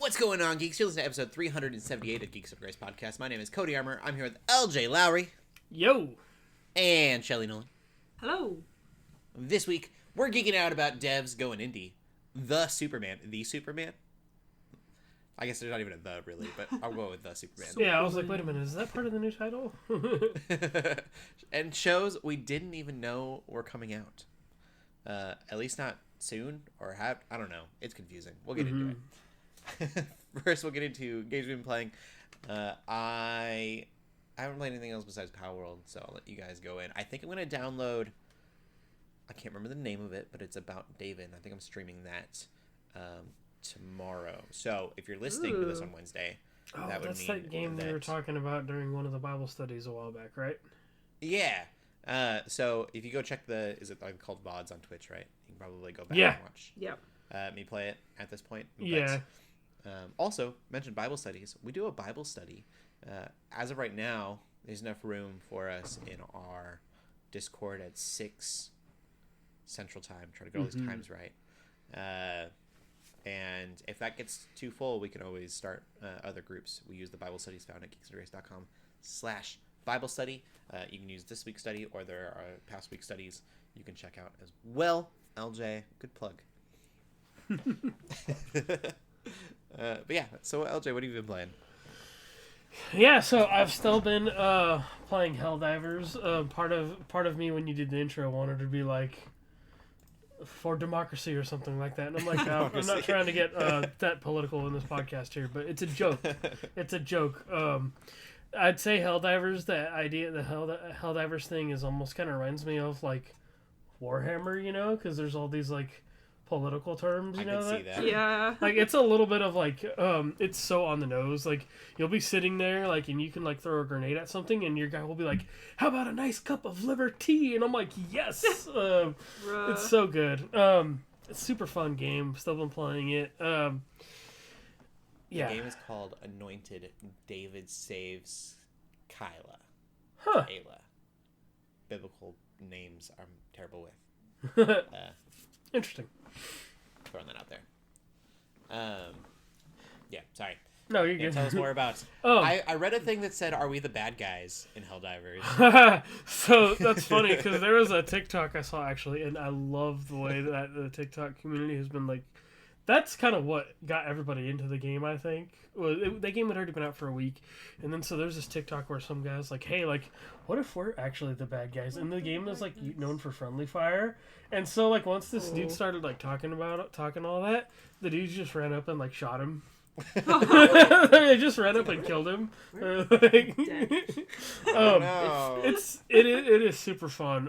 What's going on, geeks? You're listening to episode 378 of Geeks Under Grace podcast. My name is Cody Armour. I'm here with Lj.Lowery. Yo! And Shelley Nollan. Hello. This week, we're geeking out about devs going indie. The Superman. I guess there's not even a the, really, but I'll go with the Superman. Yeah, I was like, wait a minute, is that part of the new title? And shows we didn't even know were coming out. At least not soon, or I don't know. It's confusing. We'll get into it. First, we'll get into games we've been playing. I haven't played anything else besides Power World, so I'll let you guys go in. I think I'm going to download... I can't remember the name of it, but it's about David. I think I'm streaming that tomorrow. So, if you're listening to this on Wednesday, that would mean... That's that game we were talking about during one of the Bible studies a while back, right? Yeah. So, if you go check the... Is it called VODs on Twitch, right? You can probably go back and watch me play it at this point. Yeah. Also, mentioned Bible studies. We do a Bible study. As of right now, there's enough room for us in our Discord at 6 Central Time. Try to get all these times right. And if that gets too full, we can always start other groups. We use the Bible studies found at geeksundergrace.com/Bible study. You can use this week's study, or there are past week's studies you can check out as well. LJ, good plug. But yeah, so LJ, what have you been playing? Yeah, so I've still been playing Helldivers. Part of me, when you did the intro, wanted to be like, for democracy or something like that. And I'm like, no, I'm not trying to get that political in this podcast here, but it's a joke. It's a joke. I'd say Helldivers, the idea, the Helldivers thing is almost kind of reminds me of like Warhammer, you know, because there's all these like political terms, you know. I can see that. Yeah. Like, it's a little bit of like, it's so on the nose. Like, you'll be sitting there, like, and you can like throw a grenade at something, and your guy will be like, "How about a nice cup of liver tea?" And I'm like, "Yes." It's so good. It's a super fun game. Still been playing it. Yeah. The game is called Anointed David Saves Kyla. Huh. Ayla. Biblical names I'm terrible with. Interesting. Throwing that out there. Yeah, sorry. No, you're good. Tell us more about... Oh. I read a thing that said, "Are we the bad guys in Helldivers?" So that's funny, because there was a TikTok I saw, actually, and I love the way that the TikTok community has been like... That's kind of what got everybody into the game, I think. Well, the game had already been out for a week, and then so there's this TikTok where some guy's like, "Hey, like, what if we're actually the bad guys?" And the game is like known for friendly fire, and so like once this dude started like talking all that, the dudes just ran up and like shot him. They just ran up and killed him. It is super fun.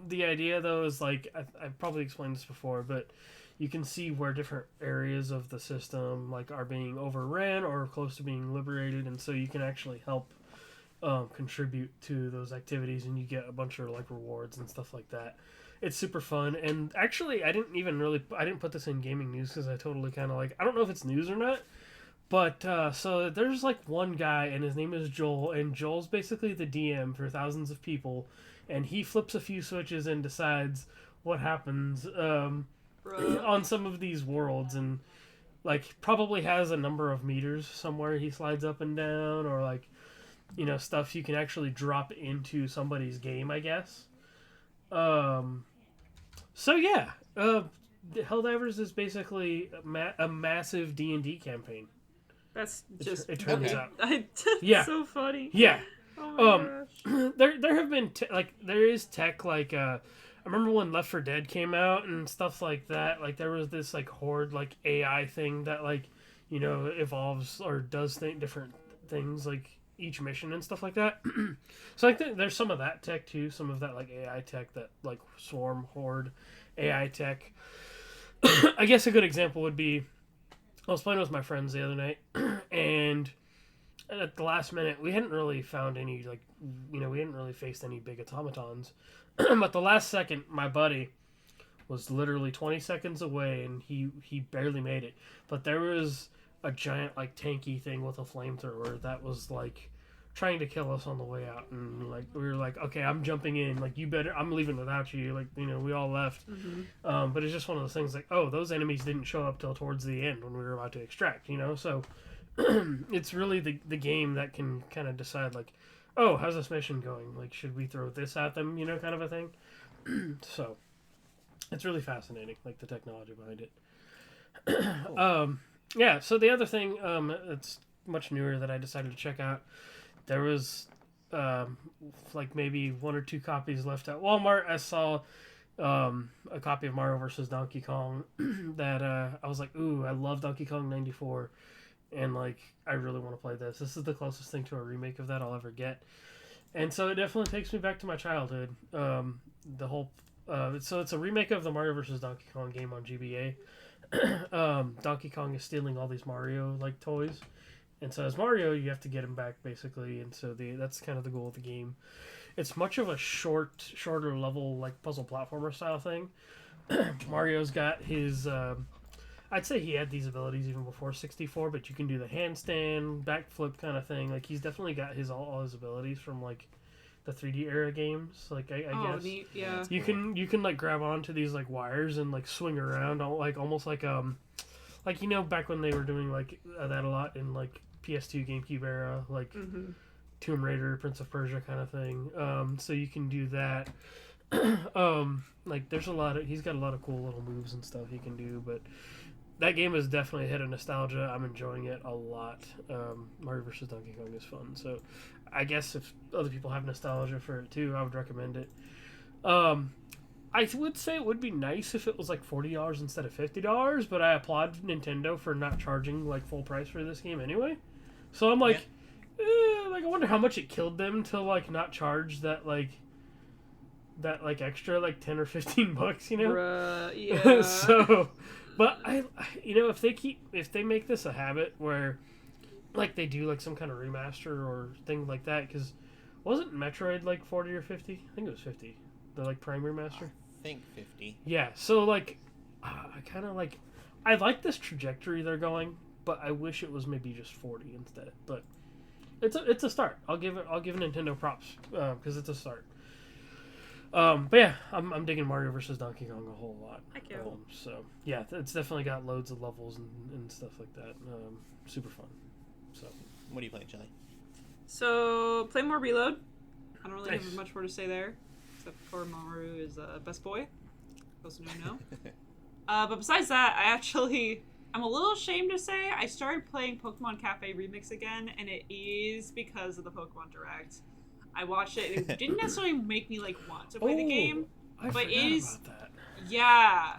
The idea though is like I've probably explained this before, but you can see where different areas of the system like are being overran or close to being liberated, and so you can actually help contribute to those activities, and you get a bunch of like rewards and stuff like that. It's super fun, and actually I didn't put this in gaming news because I totally kind of like, I don't know if it's news or not, but so there's like one guy, and his name is Joel, and Joel's basically the DM for thousands of people, and he flips a few switches and decides what happens on some of these worlds, and like probably has a number of meters somewhere he slides up and down, or like, you know, stuff you can actually drop into somebody's game, I guess. So yeah, Helldivers is basically a massive D&D campain. That's just... It turns out. That's so funny. Yeah. Oh my gosh. There have been there is tech like I remember when Left 4 Dead came out and stuff like that. Like there was this like horde like AI thing that like, you know, evolves or does different things like each mission and stuff like that. So I think there's some of that tech too, some of that like AI tech, that like swarm horde AI tech. I guess a good example would be, I was playing with my friends the other night, and at the last minute we hadn't really found any like, you know, we hadn't really faced any big automatons. But the last second, my buddy was literally 20 seconds away, and he barely made it. But there was a giant like tanky thing with a flamethrower that was like trying to kill us on the way out, and like we were like, okay, I'm jumping in, like you better, I'm leaving without you, like we all left. But it's just one of those things like, oh, those enemies didn't show up till towards the end when we were about to extract, so it's really the game that can kind of decide like, oh, how's this mission going, like should we throw this at them, kind of a thing. So it's really fascinating, like the technology behind it. Yeah, so the other thing it's much newer that I decided to check out, there was like maybe 1 or 2 copies left at Walmart. I saw a copy of Mario vs. Donkey Kong that I was like, ooh, I love Donkey Kong 94, and like I really want to play this. This is the closest thing to a remake of that I'll ever get, and so it definitely takes me back to my childhood. The whole so it's a remake of the Mario vs. Donkey Kong game on GBA. Donkey Kong is stealing all these Mario like toys. And so as Mario, you have to get him back, basically. And so that's kind of the goal of the game. It's much of a shorter level, like, puzzle platformer style thing. Mario's got his... I'd say he had these abilities even before 64, but you can do the handstand, backflip kind of thing. Like, he's definitely got all his abilities from, like, the 3D era games. Like, I guess. Neat. Yeah. You can, like, grab onto these, like, wires and, like, swing around, like, almost like, back when they were doing, like, that a lot in, like, PS2, GameCube era, like Tomb Raider, Prince of Persia kind of thing. So you can do that. Like there's he's got a lot of cool little moves and stuff he can do, but that game is definitely a hit of nostalgia. I'm enjoying it a lot. Mario vs. Donkey Kong is fun. So I guess if other people have nostalgia for it too, I would recommend it. I would say it would be nice if it was like $40 instead of $50, but I applaud Nintendo for not charging like full price for this game anyway. So I'm like, I wonder how much it killed them to like not charge that extra like $10 or $15, Bruh, yeah. So, but I if they make this a habit where like they do like some kind of remaster or thing like that, because wasn't Metroid like 40 or 50? I think it was 50. The like Prime remaster. I think 50. Yeah. So like, I kind of like, I like this trajectory they're going, but I wish it was maybe just 40 instead. But it's a start. I'll give Nintendo props because it's a start. But yeah, I'm digging Mario vs. Donkey Kong a whole lot. Heck yeah. So yeah, it's definitely got loads of levels and stuff like that. Super fun. So what are you playing, Shelley? So play more Reload. I don't really Nice. have much more to say there, except for Maru is best boy. Those who don't know. But besides that, I'm a little ashamed to say I started playing Pokemon Cafe Remix again, and it is because of the Pokemon Direct. I watched it. It didn't necessarily make me like want to play the game, I but forgot about that. yeah.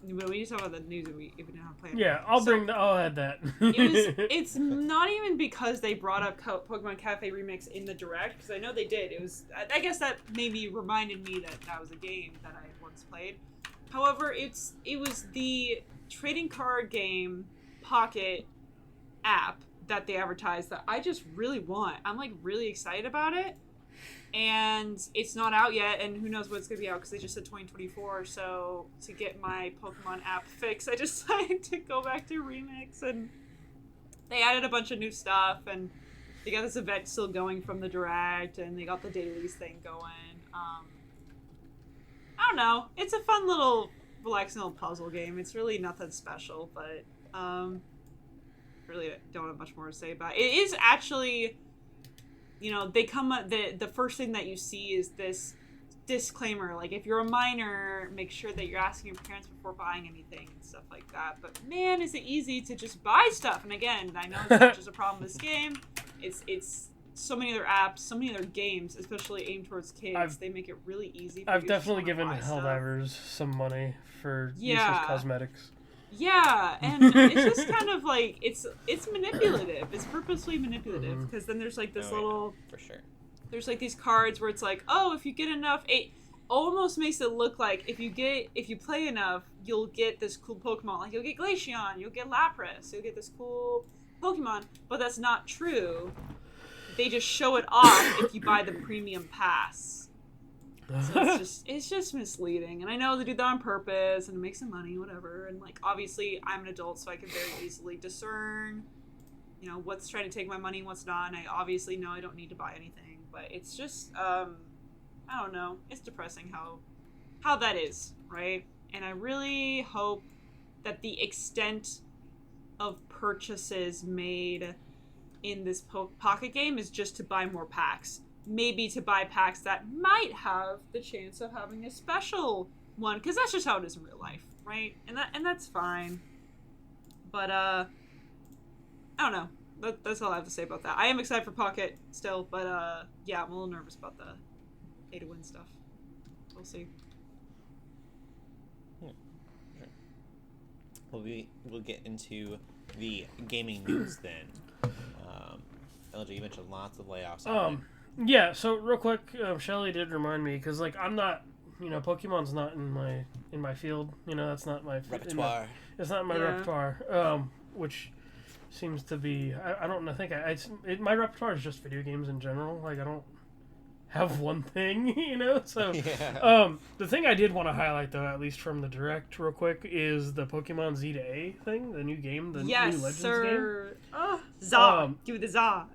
But we need to talk about the news if we don't have to play it. Yeah, I'll add that. It's not even because they brought up Pokemon Cafe Remix in the Direct, because I know they did. I guess that maybe reminded me that was a game that I had once played. However, it was the trading card game Pocket app that they advertised that I just really want. I'm like really excited about it, and it's not out yet, and who knows when it's gonna be out because they just said 2024. So to get my Pokemon app fixed, I decided to go back to Remix, and they added a bunch of new stuff, and they got this event still going from the Direct, and they got the dailies thing going. I don't know. It's a fun little relaxing little puzzle game. It's really nothing special, but really don't have much more to say about it. It is actually, they come up, the first thing that you see is this disclaimer, like if you're a minor, make sure that you're asking your parents before buying anything and stuff like that. But man, is it easy to just buy stuff. And again, I know it's not just a problem with this game. It's so many other apps, so many other games, especially aimed towards kids. They make it really easy. I've definitely given Helldivers some money for use of cosmetics. Yeah, and it's just kind of like it's manipulative. It's purposely manipulative because then there's like this little for sure. There's like these cards where it's like, oh, if you get enough, it almost makes it look like if you play enough, you'll get this cool Pokemon. Like you'll get Glaceon, you'll get Lapras, you'll get this cool Pokemon. But that's not true. They just show it off if you buy the premium pass. So it's just misleading. And I know they do that on purpose and to make some money, whatever. And like obviously I'm an adult, so I can very easily discern what's trying to take my money and what's not. And I obviously know I don't need to buy anything, but it's just, I don't know. It's depressing how that is, right? And I really hope that the extent of purchases made in this pocket game is just to buy more packs. Maybe to buy packs that might have the chance of having a special one, because that's just how it is in real life, right? And that's fine. But I don't know. That's all I have to say about that. I am excited for Pocket still, but yeah, I'm a little nervous about the pay to win stuff. We'll see. Well, we'll get into the gaming news then. LJ, you mentioned lots of layoffs. Yeah. So real quick, Shelley did remind me, because like I'm not, Pokemon's not in my field. That's not my repertoire. It's not my repertoire. Which seems to be, I don't know. I think my repertoire is just video games in general. Like I don't have one thing, So, the thing I did want to highlight though, at least from the direct, real quick, is the Pokemon Z to A thing, the new game, the new Legends game. Oh, Za, give the Za.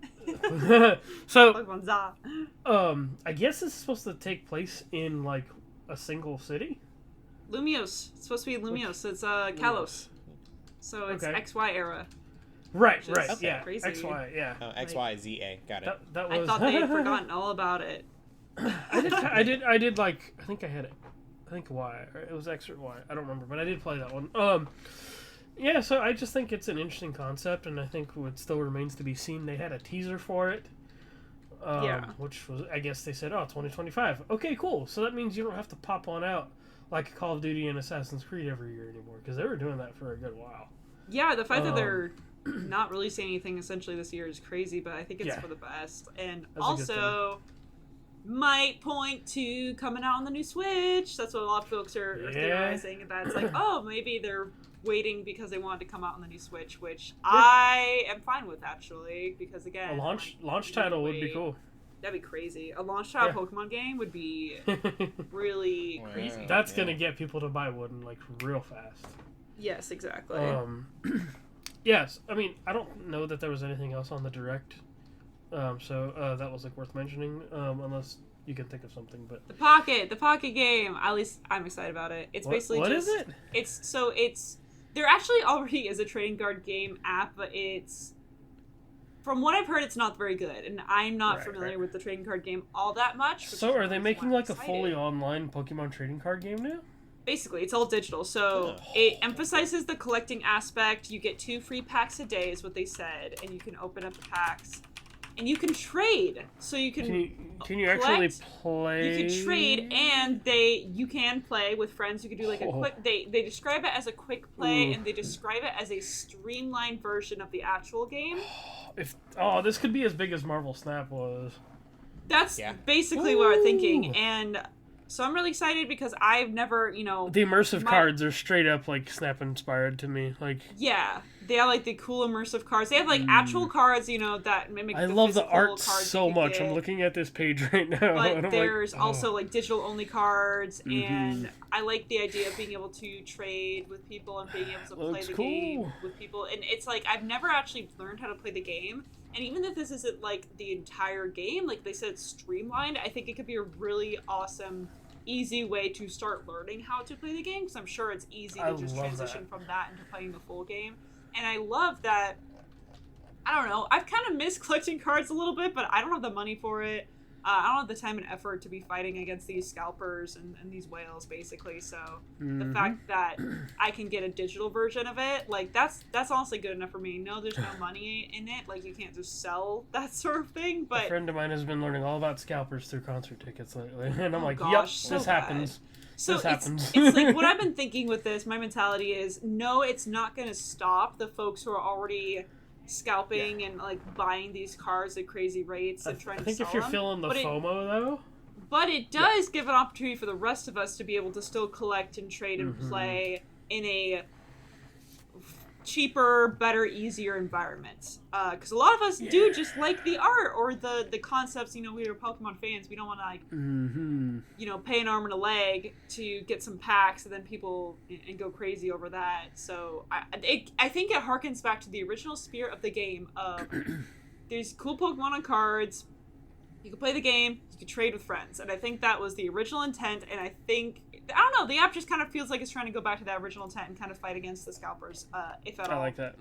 So, Pokemon Za. I guess it's supposed to take place in like a single city. Lumiose. It's supposed to be Lumiose. It's Kalos. So it's XY era. Right, Okay. yeah. Crazy. XY, yeah. Oh, XYZA, got it. That was... I thought they had forgotten all about it. I did like, I think Y. It was X or Y. I don't remember, but I did play that one. Yeah, so I just think it's an interesting concept, and I think what still remains to be seen. They had a teaser for it. Which was, I guess they said, 2025. Okay, cool. So that means you don't have to pop one out like Call of Duty and Assassin's Creed every year anymore, because they were doing that for a good while. Yeah, the fact that they're not releasing anything essentially this year is crazy, but I think it's for the best. And that's also might point to coming out on the new Switch. That's what a lot of folks are theorizing. That's like, maybe they're waiting because they wanted to come out on the new Switch, which I am fine with, actually, because again, a launch title would be cool. That'd be crazy. A launch title Pokemon game would be really crazy. That's gonna get people to buy one like real fast. Yes, exactly. Yes, I mean, I don't know that there was anything else on the direct, so that was like worth mentioning, unless you can think of something. But the pocket game. At least I'm excited about it. It's basically what is it? It's there actually already is a trading card game app, but it's, from what I've heard, it's not very good, and I'm not familiar with the trading card game all that much. So are they making like a fully online Pokemon trading card game now? Basically, it's all digital, so it emphasizes the collecting aspect. You get 2 free packs a day is what they said, and you can open up the packs. And you can trade, so you can you actually play? You can trade, and you can play with friends. You can do like a quick... They describe it as a quick play, and they describe it as a streamlined version of the actual game. This could be as big as Marvel Snap was. That's basically what I'm thinking, and... So I'm really excited because I've never, the immersive cards are straight up like Snap inspired to me. Like they have like the cool immersive cards. They have like actual cards, that mimic. I love the art so much. I'm looking at this page right now. But there's also like digital only cards, and I like the idea of being able to trade with people and being able to play the game with people. And it's like I've never actually learned how to play the game. And even if this isn't like the entire game, like they said, it's streamlined, I think it could be a really awesome, easy way to start learning how to play the game, because I'm sure it's easy to just transition from that into playing the full game. And I love that, I don't know, I've kind of missed collecting cards a little bit, but I don't have the money for it. I don't have the time and effort to be fighting against these scalpers and these whales, basically. So the fact that I can get a digital version of it, like that's honestly good enough for me. No, there's no money in it. Like you can't just sell that sort of thing. But a friend of mine has been learning all about scalpers through concert tickets lately, and I'm like, this happens. So this happens. It's like what I've been thinking with this. My mentality is no, it's not going to stop the folks who are already scalping and like buying these cards at crazy rates and trying to sell them. I think if you're feeling the FOMO though, but it does give an opportunity for the rest of us to be able to still collect and trade and play in a cheaper, better, easier environments. Because a lot of us do just like the art or the concepts. We are Pokemon fans. We don't want to pay an arm and a leg to get some packs and then people and go crazy over that. So I think it harkens back to the original spirit of the game of there's cool Pokemon on cards. You can play the game. You can trade with friends, and I think that was the original intent. And I don't know. The app just kind of feels like it's trying to go back to that original intent and kind of fight against the scalpers, if at all. I like that.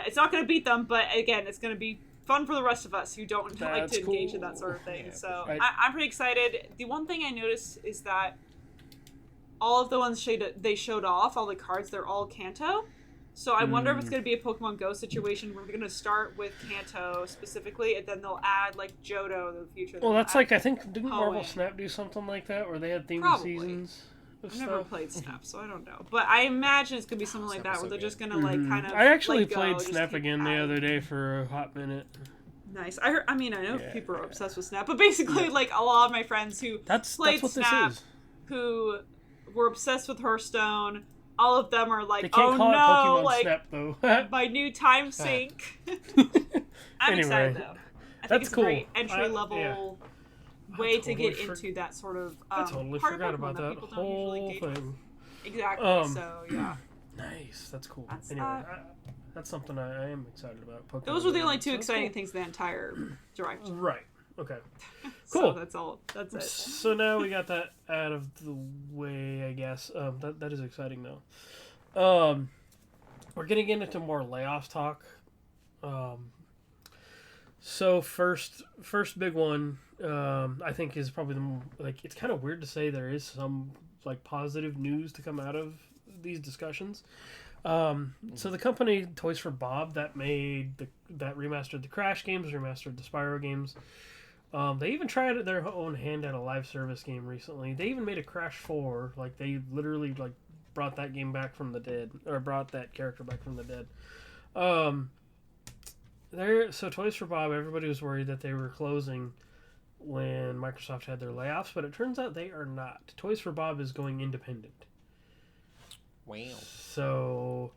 It's not going to beat them, but again, it's going to be fun for the rest of us who don't like to engage in that sort of thing. Yeah, so sure. I'm pretty excited. The one thing I noticed is that all of the ones they showed off, all the cards, they're all Kanto. So I wonder if it's going to be a Pokemon Go situation where we're going to start with Kanto specifically, and then they'll add like Johto in the future. Well, that's like, I think, didn't Marvel Snap do something like that, where they had themed seasons? I've never played Snap, so I don't know. But I imagine it's going to be something like that, where they're just going to like kind of. I actually played Snap again the other day for a hot minute. Nice. I know people are obsessed with Snap, but basically, like a lot of my friends who played Snap, who were obsessed with Hearthstone. All of them are like, oh no, like Snap, though. my new time sink. I'm excited though. I think it's a great entry level way to get into that sort of. I totally forgot about that whole thing. Exactly. So yeah. Nice. That's cool. That's something I am excited about. Pokemon those were the only two exciting things in the entire direct. Right. Okay. Cool. So that's all. That's it. So now we got that out of the way, I guess. That is exciting though. We're getting into more layoffs talk. So first big one, I think is probably it's kind of weird to say there is some like positive news to come out of these discussions. So the company Toys for Bob that remastered the Crash games, remastered the Spyro games. They even tried their own hand at a live service game recently. They even made a Crash 4. Like, they literally, like, brought that game back from the dead. Or brought that character back from the dead. So Toys for Bob, everybody was worried that they were closing when Microsoft had their layoffs. But it turns out they are not. Toys for Bob is going independent. Wow. So...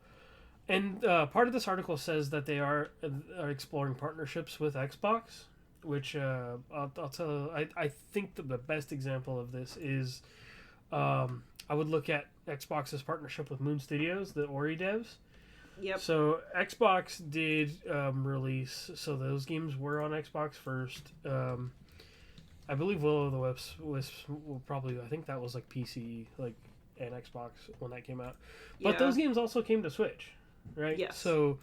And part of this article says that they are exploring partnerships with Xbox. Which I'll tell you, I think the best example of this is I would look at Xbox's partnership with Moon Studios, the Ori devs. Yep. So Xbox did release, so those games were on Xbox first. I believe Will-O-the-Wisp will probably, I think that was like PC and Xbox when that came out. But those games also came to Switch. Right. Yes. So,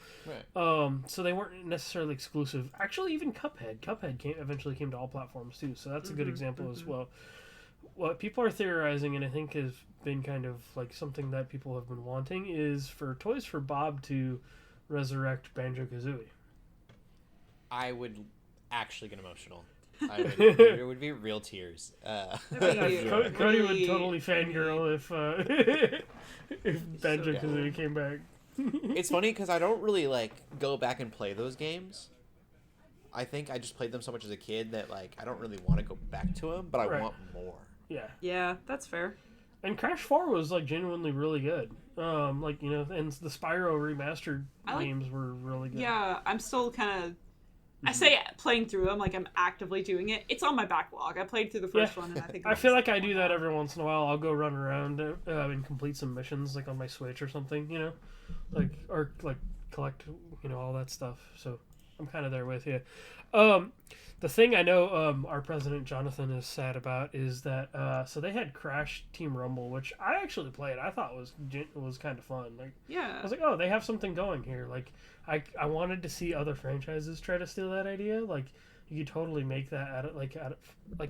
so they weren't necessarily exclusive. Actually, even Cuphead eventually came to all platforms too. So that's a good example as well. What people are theorizing, and I think has been kind of like something that people have been wanting, is for Toys for Bob to resurrect Banjo-Kazooie. I would actually get emotional. There would be real tears. Cody would totally fangirl if Banjo-Kazooie came back. It's funny because I don't really go back and play those games. I think I just played them so much as a kid that I don't really want to go back to them, but I want more. Yeah, that's fair. And Crash 4 was genuinely really good. And the Spyro remastered games were really good. Yeah, I'm still kind of. I say playing through them I'm actively doing it. It's on my backlog. I played through the first one, and I think I feel like I do that every once in a while. I'll go run around and complete some missions on my Switch or something, or collect all that stuff. So I'm kind of there with you. The thing I know our president Jonathan is sad about is that so they had Crash Team Rumble, which I actually played. I thought was kind of fun. I was like, oh, they have something going here. I wanted to see other franchises try to steal that idea. You could totally make that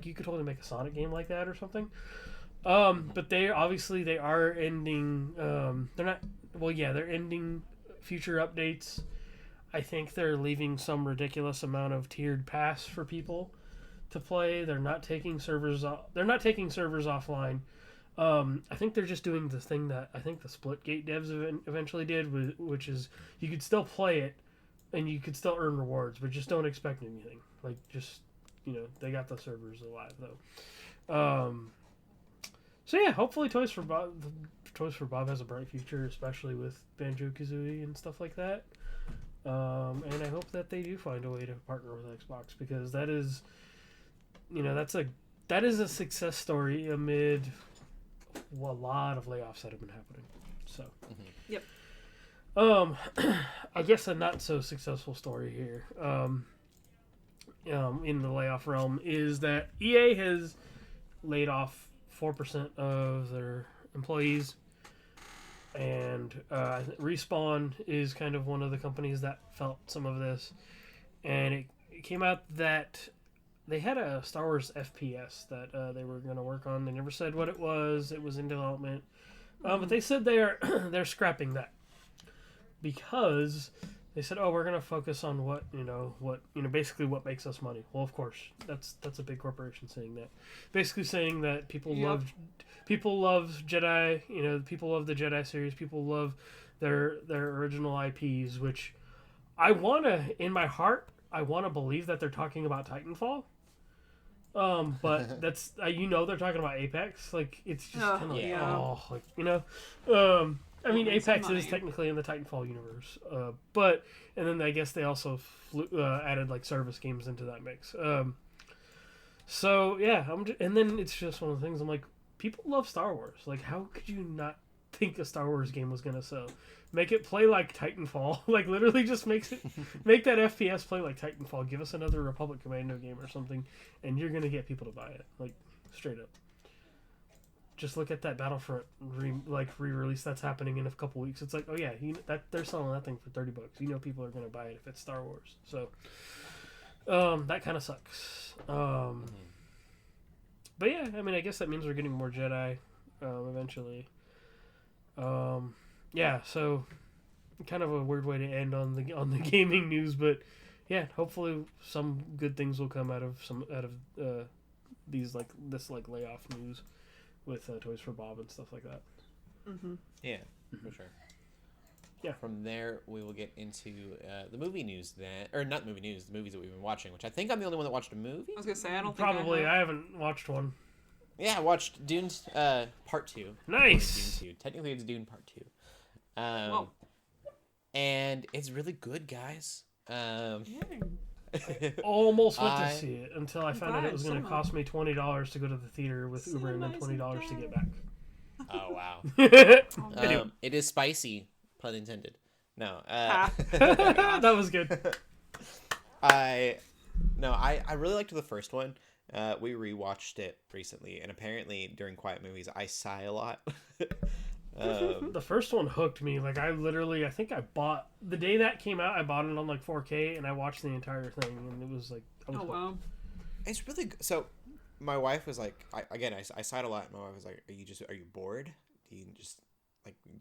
you could totally make a Sonic game like that or something. But they are ending. They're not. Well, yeah, they're ending future updates. I think they're leaving some ridiculous amount of tiered pass for people to play. They're not taking servers. They're not taking servers offline. I think they're just doing the thing that I think the Splitgate devs eventually did, which is you could still play it and you could still earn rewards, but just don't expect anything. They got the servers alive though. So yeah, hopefully Toys for Bob Toys for Bob has a bright future, especially with Banjo-Kazooie and stuff like that. And I hope that they do find a way to partner with Xbox, because that is, that is a success story amid a lot of layoffs that have been happening. So, Yep. I guess a not so successful story here, in the layoff realm, is that EA has laid off 4% of their employees, and Respawn is kind of one of the companies that felt some of this, and it came out that they had a Star Wars FPS that they were going to work on. They never said what it was. It was in development, but they said they're scrapping that, because they said, "Oh, we're going to focus on what basically what makes us money." Well, of course, that's a big corporation saying that. Basically saying that people love Jedi, people love the Jedi series, people love their original IPs, which in my heart, I want to believe that they're talking about Titanfall. But that's they're talking about Apex. Like, it's just kind of I mean, Apex is technically in the Titanfall universe, and then I guess they also added like service games into that mix. So yeah, and then it's just one of the things. I'm like, people love Star Wars. Like, how could you not think a Star Wars game was gonna sell? Make it play like Titanfall. Like, literally, just make that FPS play like Titanfall. Give us another Republic Commando game or something, and you're gonna get people to buy it. Like, straight up. Just look at that Battlefront re-release that's happening in a couple weeks. It's like, oh yeah, they're selling that thing for $30. People are gonna buy it if it's Star Wars. So, that kind of sucks. But yeah, I mean, I guess that means we're getting more Jedi eventually. Yeah, so kind of a weird way to end on the gaming news, but yeah, hopefully some good things will come out of these this layoff news with Toys for Bob and stuff like that. Mm-hmm. Yeah, for sure. Yeah. From there, we will get into the movie news the movies that we've been watching, which I think I'm the only one that watched a movie. I was gonna say, I don't Probably. think I haven't watched one. Yeah, I watched Dune Part 2. Nice. Dune 2. Technically, it's Dune Part 2. And it's really good, guys. I almost went to see it until I found out it was going to cost me $20 to go to the theater with Uber, and then $20 to get back. Oh, wow. Anyway. It is spicy, pun intended. No. That was good. I really liked the first one. We rewatched it recently, and apparently during quiet movies, I sigh a lot. The first one hooked me. Like, I think I bought the day that came out. I bought it on like 4K, and I watched the entire thing, and it was like, wow. It's really good. So my wife was like, I sighed a lot. My wife was like, are you bored? Do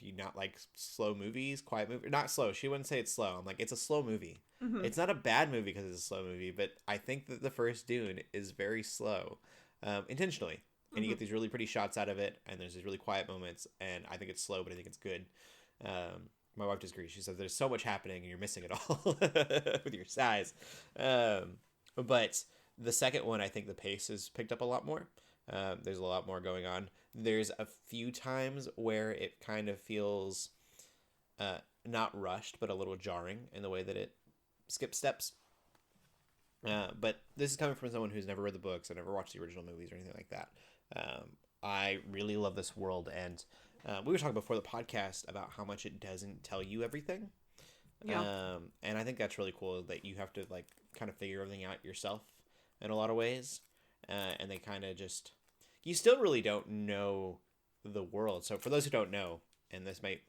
you not like slow movies, quiet movies? Not slow. She wouldn't say it's slow. I'm like, it's a slow movie. Mm-hmm. It's not a bad movie because it's a slow movie, but I think that the first Dune is very slow, intentionally. And you get these really pretty shots out of it, and there's these really quiet moments, and I think it's slow, but I think it's good. My wife disagrees. She says there's so much happening, and you're missing it all with your size. But the second one, I think the pace is picked up a lot more. There's a lot more going on. There's a few times where it kind of feels not rushed, but a little jarring in the way that it skips steps. But this is coming from someone who's never read the books and never watched the original movies or anything like that. I really love this world, and we were talking before the podcast about how much it doesn't tell you everything. Yeah. And I think that's really cool that you have to like kind of figure everything out yourself in a lot of ways. And they kind of just, you still really don't know the world. So for those who don't know, and this might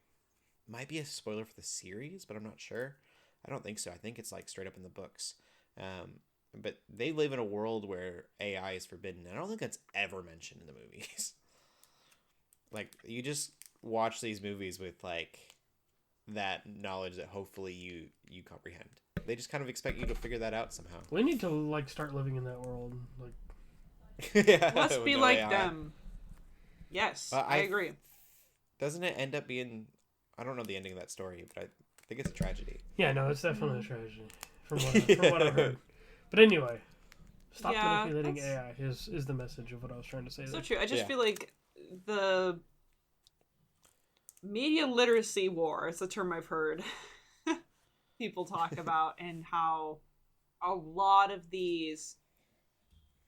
be a spoiler for the series, but I'm not sure. I don't think so. I think it's like straight up in the books. But they live in a world where AI is forbidden. And I don't think that's ever mentioned in the movies. Like, you just watch these movies with like that knowledge that hopefully you comprehend. They just kind of expect you to figure that out somehow. We need to like start living in that world. Like, yeah, let's be like AI. Them. Yes, I agree. Doesn't it end up being? I don't know the ending of that story, but I think it's a tragedy. Yeah, no, it's definitely a tragedy from what I've heard. But anyway, stop manipulating AI is the message of what I was trying to say. So true. I just feel like media literacy war is a term I've heard people talk about, and how a lot of these,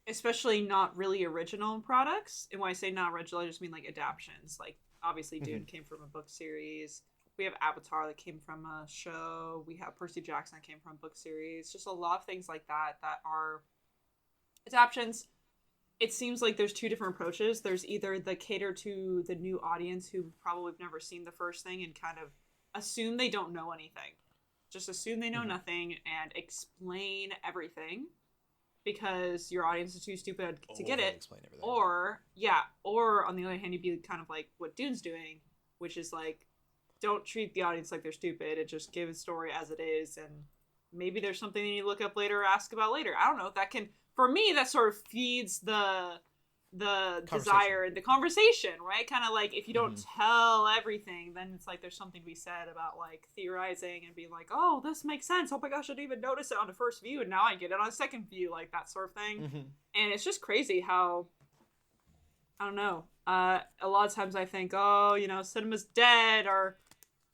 especially not really original products, and when I say not original, I just mean like adaptions. Like obviously Dune came from a book series. We have Avatar that came from a show. We have Percy Jackson that came from a book series. Just a lot of things like that are adaptions. It seems like there's two different approaches. There's either the cater to the new audience who probably have never seen the first thing and kind of assume they don't know anything. Just assume they know nothing and explain everything because your audience is too stupid to get it. Or on the other hand, you'd be kind of like what Dune's doing, which is like, don't treat the audience like they're stupid and just give a story as it is, and maybe there's something you need to look up later or ask about later. I don't know if that can, for me, that sort of feeds the desire and the conversation, right? Kind of like if you don't tell everything, then it's like there's something to be said about like theorizing and being like, oh, this makes sense. Oh my gosh, I didn't even notice it on the first view, and now I get it on a second view, like that sort of thing. And it's just crazy how, I don't know, a lot of times I think, oh, you know, cinema's dead, or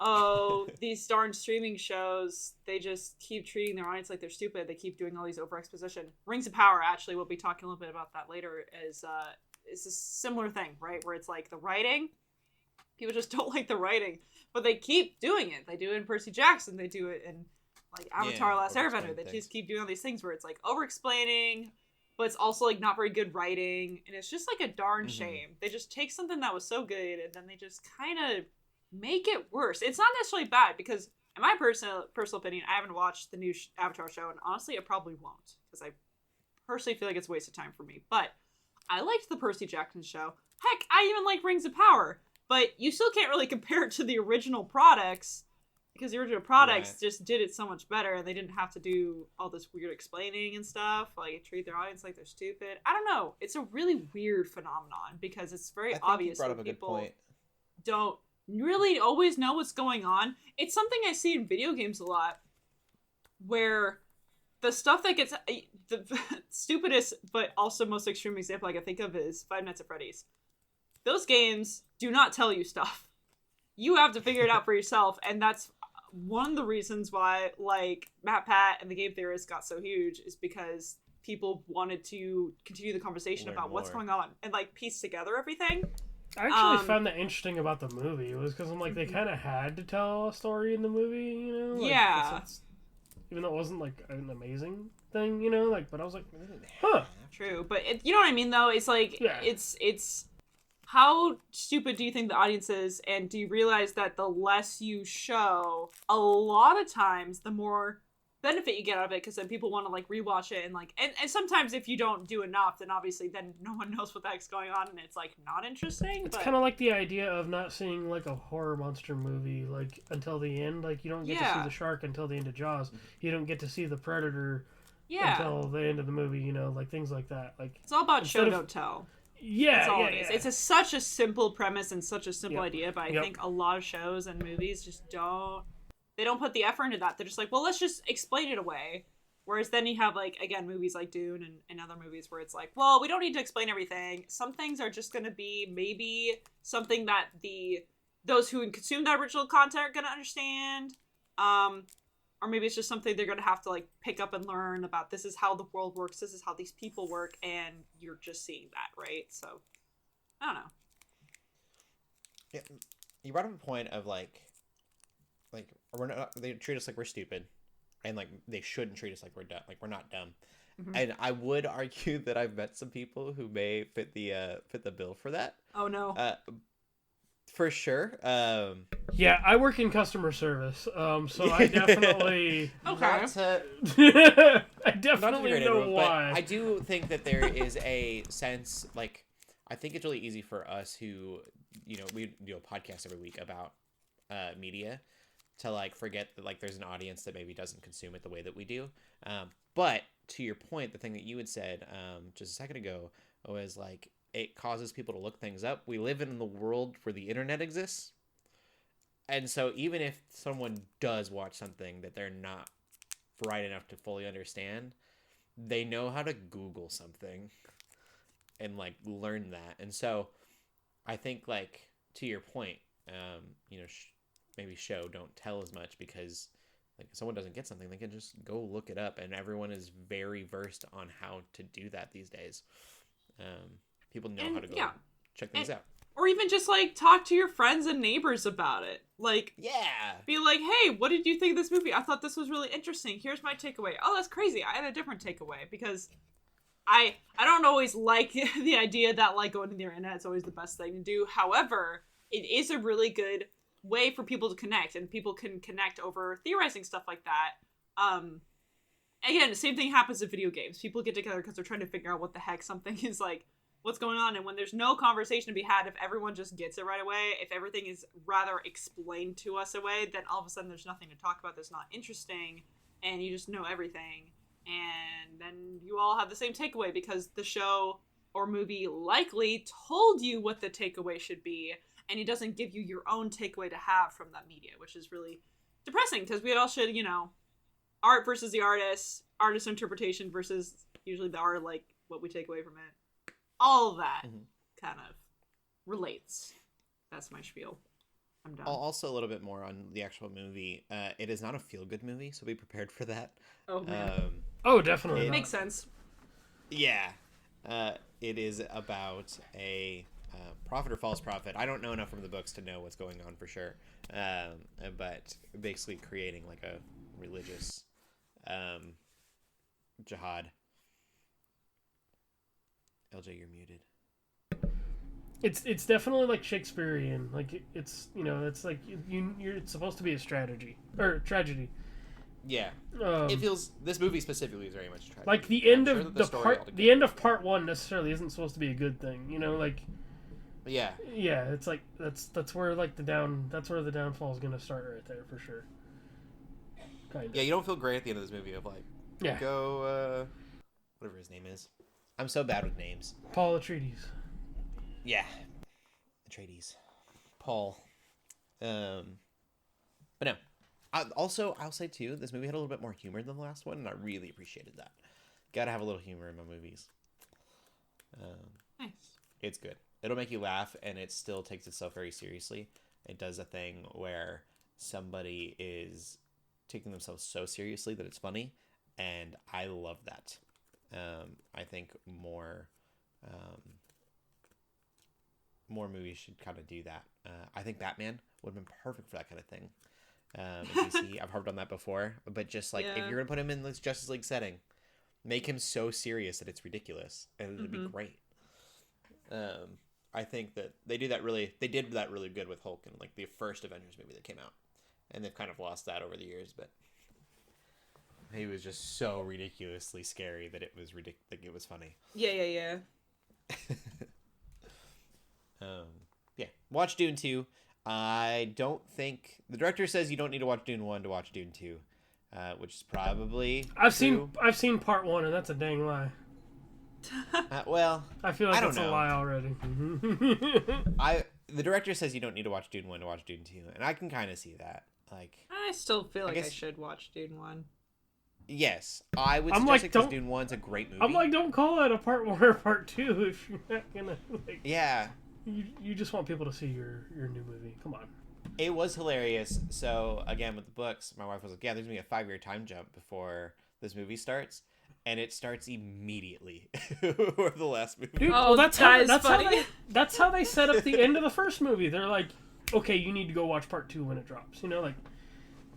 oh, these darn streaming shows, they just keep treating their audience like they're stupid. They keep doing all these over exposition. Rings of Power, actually, we'll be talking a little bit about that later, is a similar thing, right? Where it's like the writing, people just don't like the writing, but they keep doing it. They do it in Percy Jackson. They do it in like Avatar: Last Airbender. They just keep doing all these things where it's like over explaining, but it's also like not very good writing, and it's just like a darn shame. They just take something that was so good and then they just kind of make it worse. It's not necessarily bad, because in my personal opinion, I haven't watched the new Avatar show, and honestly I probably won't, because I personally feel like it's a waste of time for me. But I liked the Percy Jackson show. Heck, I even like Rings of Power, but you still can't really compare it to the original products, because the original products just did it so much better, and they didn't have to do all this weird explaining and stuff, like treat their audience like they're stupid. I don't know, it's a really weird phenomenon, because it's very obvious that people don't really always know what's going on. It's something I see in video games a lot, where the stuff that gets the stupidest but also most extreme example I can think of is Five Nights at Freddy's. Those games do not tell you stuff. You have to figure it out for yourself, and that's one of the reasons why like MatPat and the Game Theorist got so huge, is because people wanted to continue the conversation about what's going on and like piece together everything. I actually found that interesting about the movie. It was because I'm like, they kind of had to tell a story in the movie, you know? Like, yeah. Even though it wasn't like an amazing thing, you know? Like, but I was like, huh. True, but you know what I mean, though? It's like, it's how stupid do you think the audience is, and do you realize that the less you show, a lot of times, the more benefit you get out of it, because then people want to like rewatch it, and like and sometimes if you don't do enough, then obviously then no one knows what the heck's going on, and it's like not interesting. It's kind of like the idea of not seeing like a horror monster movie like until the end. Like you don't get to see the shark until the end of Jaws. You don't get to see the predator until the end of the movie. You know, like things like that. Like it's all about show don't tell. Yeah, that's all it is. It's such a simple premise and such a simple idea, but I think a lot of shows and movies just don't. They don't put the effort into that. They're just like, well, let's just explain it away. Whereas then you have, like, again, movies like Dune and other movies where it's like, well, we don't need to explain everything. Some things are just going to be maybe something that those who consume that original content are going to understand. Or maybe it's just something they're going to have to, like, pick up and learn about. This is how the world works. This is how these people work. And you're just seeing that, right? So, I don't know. Yeah, you brought up a point of, like they treat us like we're stupid, and like they shouldn't treat us like we're dumb. Like we're not dumb. And I would argue that I've met some people who may fit the bill for that. Oh no. For sure. Yeah, I work in customer service, so I definitely okay. I definitely know why. But I do think that there is a sense, like, I think it's really easy for us who, you know, we do a podcast every week about media, to like forget that like there's an audience that maybe doesn't consume it the way that we do. But to your point, the thing that you had said just a second ago was like it causes people to look things up. We live in the world where the internet exists, and so even if someone does watch something that they're not bright enough to fully understand, they know how to Google something and like learn that. And so I think, like, to your point, maybe show, don't tell as much, because like if someone doesn't get something, they can just go look it up, and everyone is very versed on how to do that these days. People know how to go check things out. Or even just, like, talk to your friends and neighbors about it. Like, be like, hey, what did you think of this movie? I thought this was really interesting. Here's my takeaway. Oh, that's crazy. I had a different takeaway, because I don't always like the idea that, like, going to the internet is always the best thing to do. However, it is a really good way for people to connect, and people can connect over theorizing stuff like that. Again, the same thing happens in video games. People get together because they're trying to figure out what the heck something is, like, what's going on. And when there's no conversation to be had, if everyone just gets it right away, if everything is rather explained to us away, then all of a sudden there's nothing to talk about that's not interesting, and you just know everything. And then you all have the same takeaway because the show or movie likely told you what the takeaway should be, and it doesn't give you your own takeaway to have from that media, which is really depressing, because we all should, art versus the artist interpretation versus usually the art, like, what we take away from it. All of that kind of relates. That's my spiel. I'm done. Also, a little bit more on the actual movie. It is not a feel-good movie, so be prepared for that. Oh, man. Definitely. It makes sense. Yeah. It is about a prophet or false prophet. I don't know enough from the books to know what's going on for sure. But basically creating like a religious jihad. LJ, you're muted. It's definitely like Shakespearean. Like it's it's like it's supposed to be a tragedy. Yeah, it feels, this movie specifically is very much a tragedy. Like the end of the end of part one necessarily isn't supposed to be a good thing. Yeah, it's like that's where like the downfall is gonna start right there for sure. Kind of. Yeah, you don't feel great at the end of this movie of like, go whatever his name is. I'm so bad with names. Paul Atreides. Yeah, Atreides. Paul. But no. I'll say too, this movie had a little bit more humor than the last one, and I really appreciated that. Gotta have a little humor in my movies. Nice. It's good. It'll make you laugh, and it still takes itself very seriously. It does a thing where somebody is taking themselves so seriously that it's funny, and I love that. I think more movies should kind of do that. I think Batman would have been perfect for that kind of thing. DC, I've harped on that before, but just like if you're gonna put him in this Justice League setting, make him so serious that it's ridiculous, and it'd be great. I think that they did that really good with Hulk in like the first Avengers movie that came out, and they've kind of lost that over the years, but he was just so ridiculously scary that it was like it was funny. Yeah. Yeah. Watch Dune 2. I don't think the director says you don't need to watch Dune 1 to watch Dune 2, which is probably I've seen part 1, and that's a dang lie. Well, I feel like that's a lie already. The director says you don't need to watch Dune 1 to watch Dune 2, and I can kind of see that. Like, I still feel like I should watch Dune 1. Yes, I would suggest it because Dune 1's a great movie. I'm like, don't call it a part 1 or part 2 if you're not gonna like. Yeah. You just want people to see your new movie. Come on. It was hilarious. So again, with the books, my wife was like, "Yeah, there's gonna be a 5-year time jump before this movie starts," and it starts immediately. Or the last movie. Dude, that's how they set up the end of the first movie. They're like, "Okay, you need to go watch part 2 when it drops."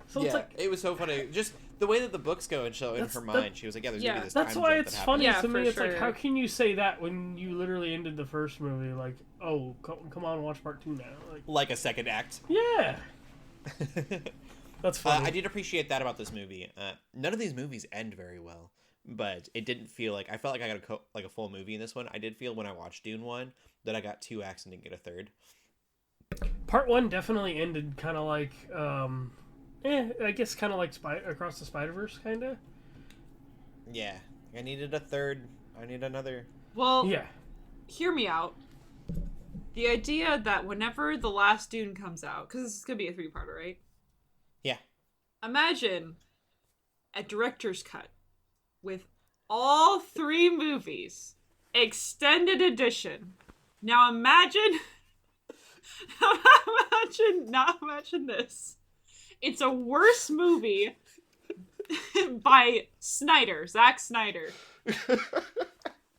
So it's like, it was so funny. Just the way that the books go and show in her mind, she was like, "Yeah, there's gonna be this." That's time why jump it's that funny happens. to me. It's like, how can you say that when you literally ended the first movie? Like, oh, come on, watch part 2 now. Like a second act. Yeah. That's funny. I did appreciate that about this movie. None of these movies end very well, but it didn't feel like I felt like I got a full movie in this one. I did feel when I watched Dune 1 that I got 2 acts and didn't get a third. Part 1 definitely ended kind of like, I guess kind of like Across the Spider-Verse, kind of. Yeah, I needed a third. I need another. Well, yeah. Hear me out. The idea that whenever the last Dune comes out, because this is going to be a 3-parter, right? Yeah. Imagine a director's cut with all 3 movies, extended edition. Now imagine Imagine this. It's a worse movie by Zack Snyder.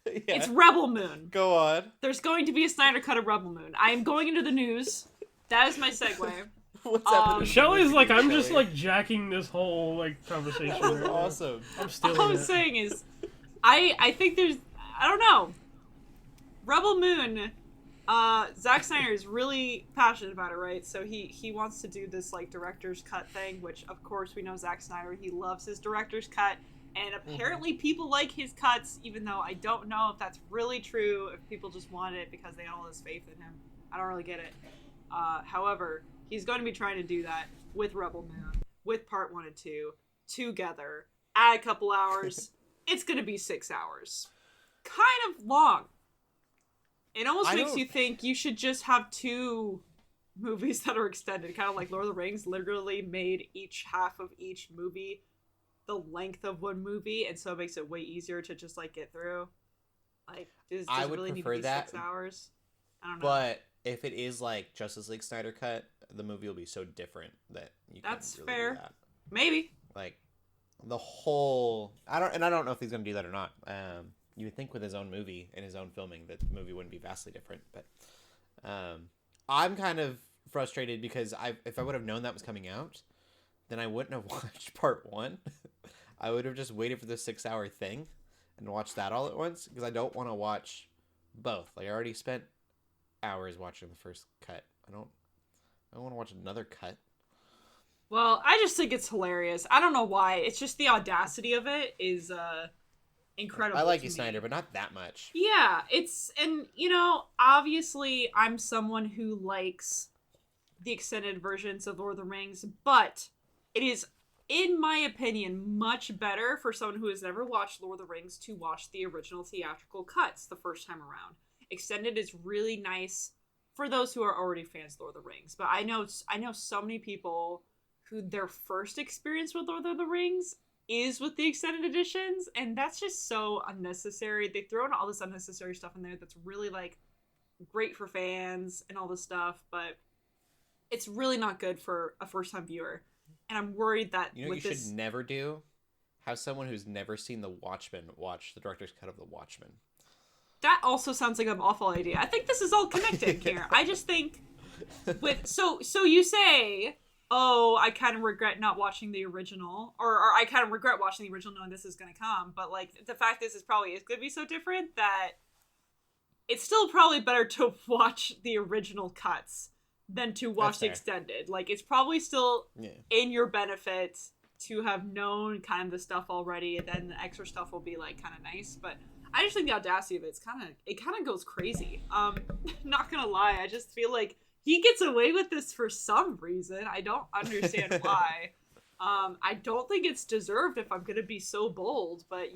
It's Rebel Moon. Go on. There's going to be a Snyder cut of Rebel Moon. I am going into the news. That is my segue. What's happening? Shelley's like, I'm just like jacking this whole like conversation. That was awesome. I'm still. All I'm saying is, I think there's, I don't know. Rebel Moon, Zack Snyder is really passionate about it, right? So he wants to do this like director's cut thing, which of course we know Zack Snyder, he loves his director's cut. And apparently people like his cuts, even though I don't know if that's really true, if people just want it because they have all this faith in him. I don't really get it. However, he's going to be trying to do that with Rebel Moon, with part 1 and 2, together, add a couple hours. It's going to be 6 hours. Kind of long. It almost makes you think you should just have 2 movies that are extended, kind of like Lord of the Rings literally made each half of each movie the length of one movie, and so it makes it way easier to just like get through. Like, does I it would really need to prefer be that, 6 hours? I don't know. But if it is like Justice League Snyder cut, the movie will be so different that you can That's really fair. do that. Maybe. Like the whole, I don't know if he's gonna do that or not. You would think with his own movie and his own filming that the movie wouldn't be vastly different, but I'm kind of frustrated because if I would have known that was coming out, then I wouldn't have watched part 1. I would have just waited for the 6-hour thing and watched that all at once, because I don't want to watch both. Like, I already spent hours watching the first cut. I don't want to watch another cut. Well, I just think it's hilarious. I don't know why. It's just the audacity of it is incredible. I like to you, me. Snyder, but not that much. Yeah, and obviously I'm someone who likes the extended versions of Lord of the Rings, but it is, in my opinion, much better for someone who has never watched Lord of the Rings to watch the original theatrical cuts the first time around. Extended is really nice for those who are already fans of Lord of the Rings, but I know so many people who their first experience with Lord of the Rings is with the extended editions, and that's just so unnecessary. They throw in all this unnecessary stuff in there that's really like great for fans and all this stuff, but it's really not good for a first-time viewer. And I'm worried that you should never do? Have someone who's never seen The Watchmen watch the director's cut of The Watchmen. That also sounds like an awful idea. I think this is all connected here. I just think so you say, oh, I kind of regret not watching the original, or I kind of regret watching the original knowing this is going to come, but like the fact is probably is going to be so different that it's still probably better to watch the original cuts than to watch the extended. Like, it's probably still in your benefit to have known kind of the stuff already, and then the extra stuff will be like kind of nice. But I just think the audacity of it kind of goes crazy. Not gonna lie, I just feel like he gets away with this for some reason. I don't understand why. I don't think it's deserved, if I'm gonna be so bold. But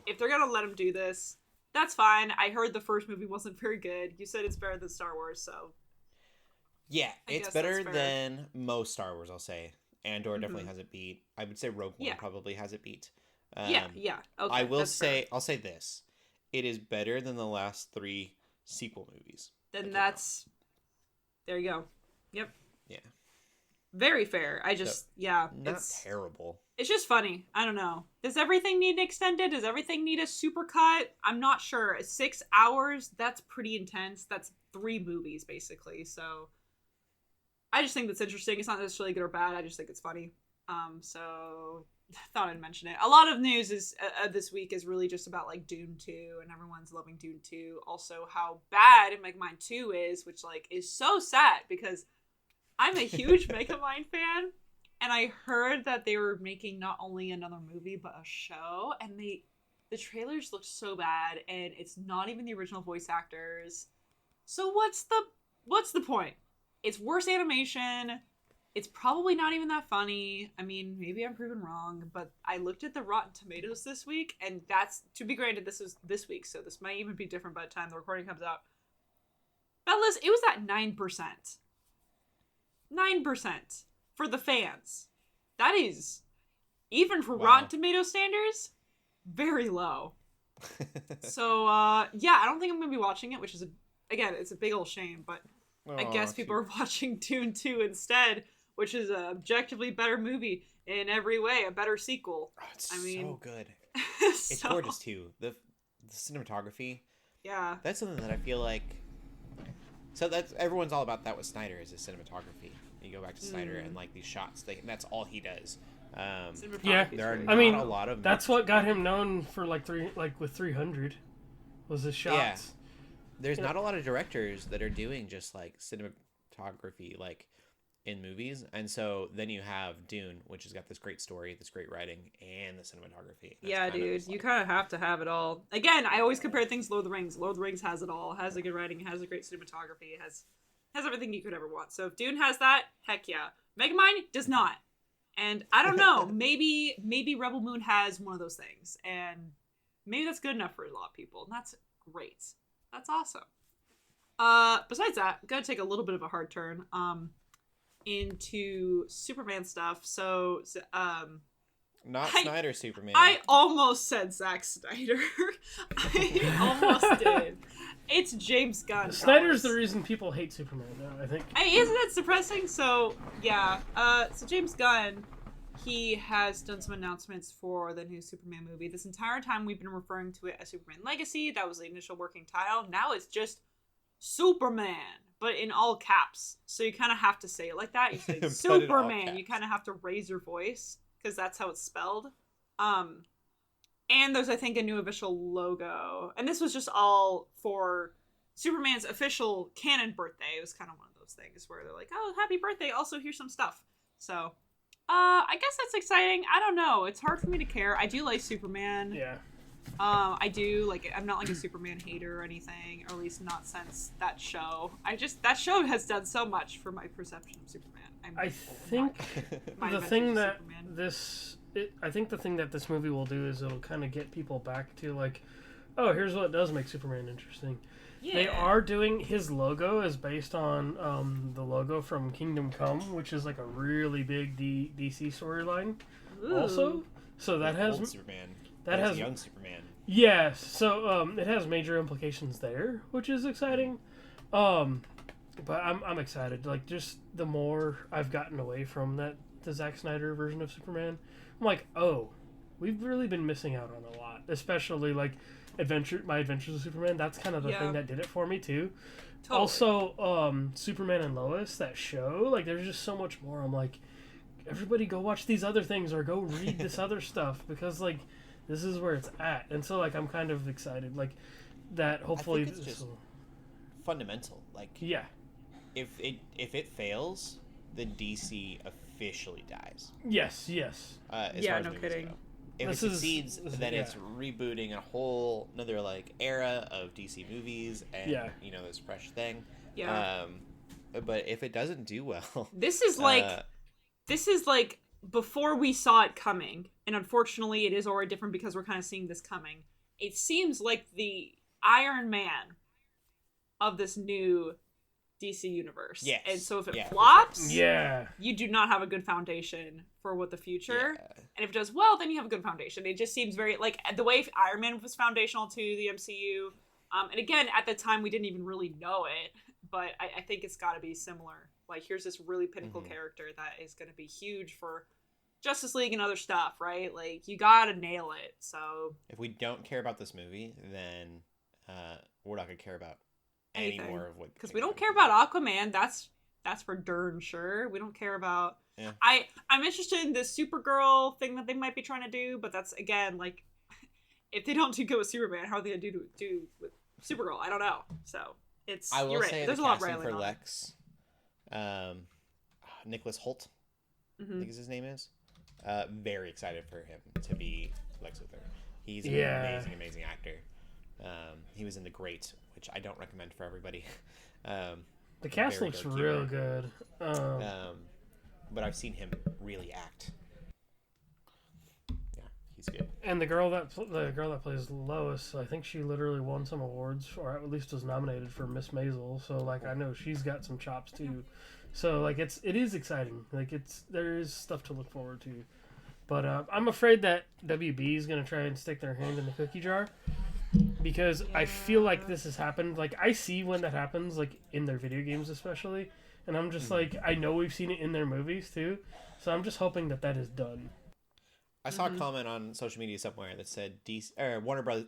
if they're gonna let him do this, that's fine. I heard the first movie wasn't very good. You said it's better than Star Wars, so. Yeah, it's better than most Star Wars, I'll say. Andor definitely has it beat. I would say Rogue One probably has it beat. Yeah. Okay, I will say, I'll say this. It is better than the last 3 sequel movies. Then there you go. Yep. Yeah. Very fair. Not terrible. It's just funny. I don't know. Does everything need an extended? Does everything need a supercut? I'm not sure. 6 hours, that's pretty intense. That's 3 movies, basically. So I just think that's interesting. It's not necessarily good or bad. I just think it's funny. So thought I'd mention it. A lot of news is this week is really just about like Dune 2, and everyone's loving Dune 2. Also, how bad Megamind 2 is, which like is so sad because I'm a huge Megamind fan, and I heard that they were making not only another movie but a show, and the trailers look so bad, and it's not even the original voice actors. So what's the point? It's worse animation. It's probably not even that funny. I mean, maybe I'm proven wrong, but I looked at the Rotten Tomatoes this week, and that's, to be granted, this was this week, so this might even be different by the time the recording comes out. That list, it was at 9%. 9% for the fans. That is, even for Rotten Tomatoes standards, very low. So, I don't think I'm going to be watching it, which is, again, it's a big old shame, but I guess people are watching Dune 2 instead, which is an objectively better movie in every way, a better sequel. Oh, it's so good. So, It's gorgeous too. The cinematography. Yeah. That's something that I feel like. So that's everyone's all about that with Snyder is his cinematography. You go back to Snyder and like these shots, that's all he does. Yeah, there are I mean, not a lot of. That's what got him known for with 300, was his shots. Yeah. There's not a lot of directors that are doing just like cinematography like in movies, and so then you have Dune, which has got this great story, this great writing, and the cinematography. Yeah, dude, you kind of have to have it all. Again, I always compare things to Lord of the Rings. Lord of the Rings has it all. Has a good writing, has a great cinematography, has everything you could ever want. So if Dune has that, heck yeah. Megamind does not. And I don't know, maybe Rebel Moon has one of those things, and maybe that's good enough for a lot of people, and that's great. That's awesome. Besides that, I'm gonna take a little bit of a hard turn into Superman stuff. So Snyder Superman. I almost said Zack Snyder. I almost did. It's James Gunn. Snyder's the reason people hate Superman now, I think. Isn't that depressing? So, yeah. So James Gunn, he has done some announcements for the new Superman movie. This entire time we've been referring to it as Superman Legacy. That was the initial working title. Now it's just Superman, but in all caps. So you kind of have to say it like that. You say Superman. You kind of have to raise your voice because that's how it's spelled. And there's, I think, a new official logo. And this was just all for Superman's official canon birthday. It was kind of one of those things where they're like, oh, happy birthday. Also, here's some stuff. So, I guess that's exciting. I don't know. It's hard for me to care. I do like Superman. Yeah. I do. Like, I'm not like a Superman hater or anything, or at least not since that show. That show has done so much for my perception of Superman. I think the thing that this movie will do is it'll kind of get people back to like, oh, here's what does make Superman interesting. Yeah. They are doing his logo is based on the logo from Kingdom Come, which is like a really big DC storyline. Also, so that has old Superman. That has young Superman. Yes, so it has major implications there, which is exciting. But I'm excited. Like, just the more I've gotten away from the Zack Snyder version of Superman, I'm like, oh, we've really been missing out on a lot. Especially, like, My Adventures with Superman. That's kind of the thing that did it for me, too. Totally. Also, Superman and Lois, that show, like, there's just so much more. I'm like, everybody go watch these other things or go read this other stuff because, like, this is where it's at. And so, like, I'm kind of excited. Like, that hopefully... I think it's just fundamental. Like, yeah. If it fails, then DC officially dies. Yes. No kidding. Go. If it succeeds, then it's rebooting a whole another like era of DC movies and this fresh thing. Yeah. But if it doesn't do well, this is like before we saw it coming, and unfortunately, it is already different because we're kind of seeing this coming. It seems like the Iron Man of this new DC universe. Yes. And so if it flops, sure. you do not have a good foundation for what the future. Yeah. And if it does well, then you have a good foundation. It just seems very like the way Iron Man was foundational to the MCU. And again, at the time we didn't even really know it, but I think it's got to be similar. Like here's this really pinnacle character that is going to be huge for Justice League and other stuff, right? Like you got to nail it. So if we don't care about this movie, then we're not going to care about any more of what, because we don't care about Aquaman. That's for darn sure. We don't care about. Yeah. I'm interested in this Supergirl thing that they might be trying to do, but that's again like, if they don't do good with Superman, how are they gonna do with Supergirl? I don't know. So it's. I will say there's the a lot casting of for Lex, Nicholas Hoult, I think his name is. Very excited for him to be Lex Luthor. He's an amazing actor. He was in The Great, which I don't recommend for everybody. The cast looks real good. But I've seen him really act. Yeah, he's good. And the girl that plays Lois, I think she literally won some awards, or at least was nominated for Miss Maisel. So like I know she's got some chops too. So like it is exciting. Like there is stuff to look forward to. But I'm afraid that WB is gonna try and stick their hand in the cookie jar. because I feel like this has happened. Like, I see when that happens, like, in their video games especially, and I'm just like, I know we've seen it in their movies too, so I'm just hoping that is done. I saw a comment on social media somewhere that said Warner Bros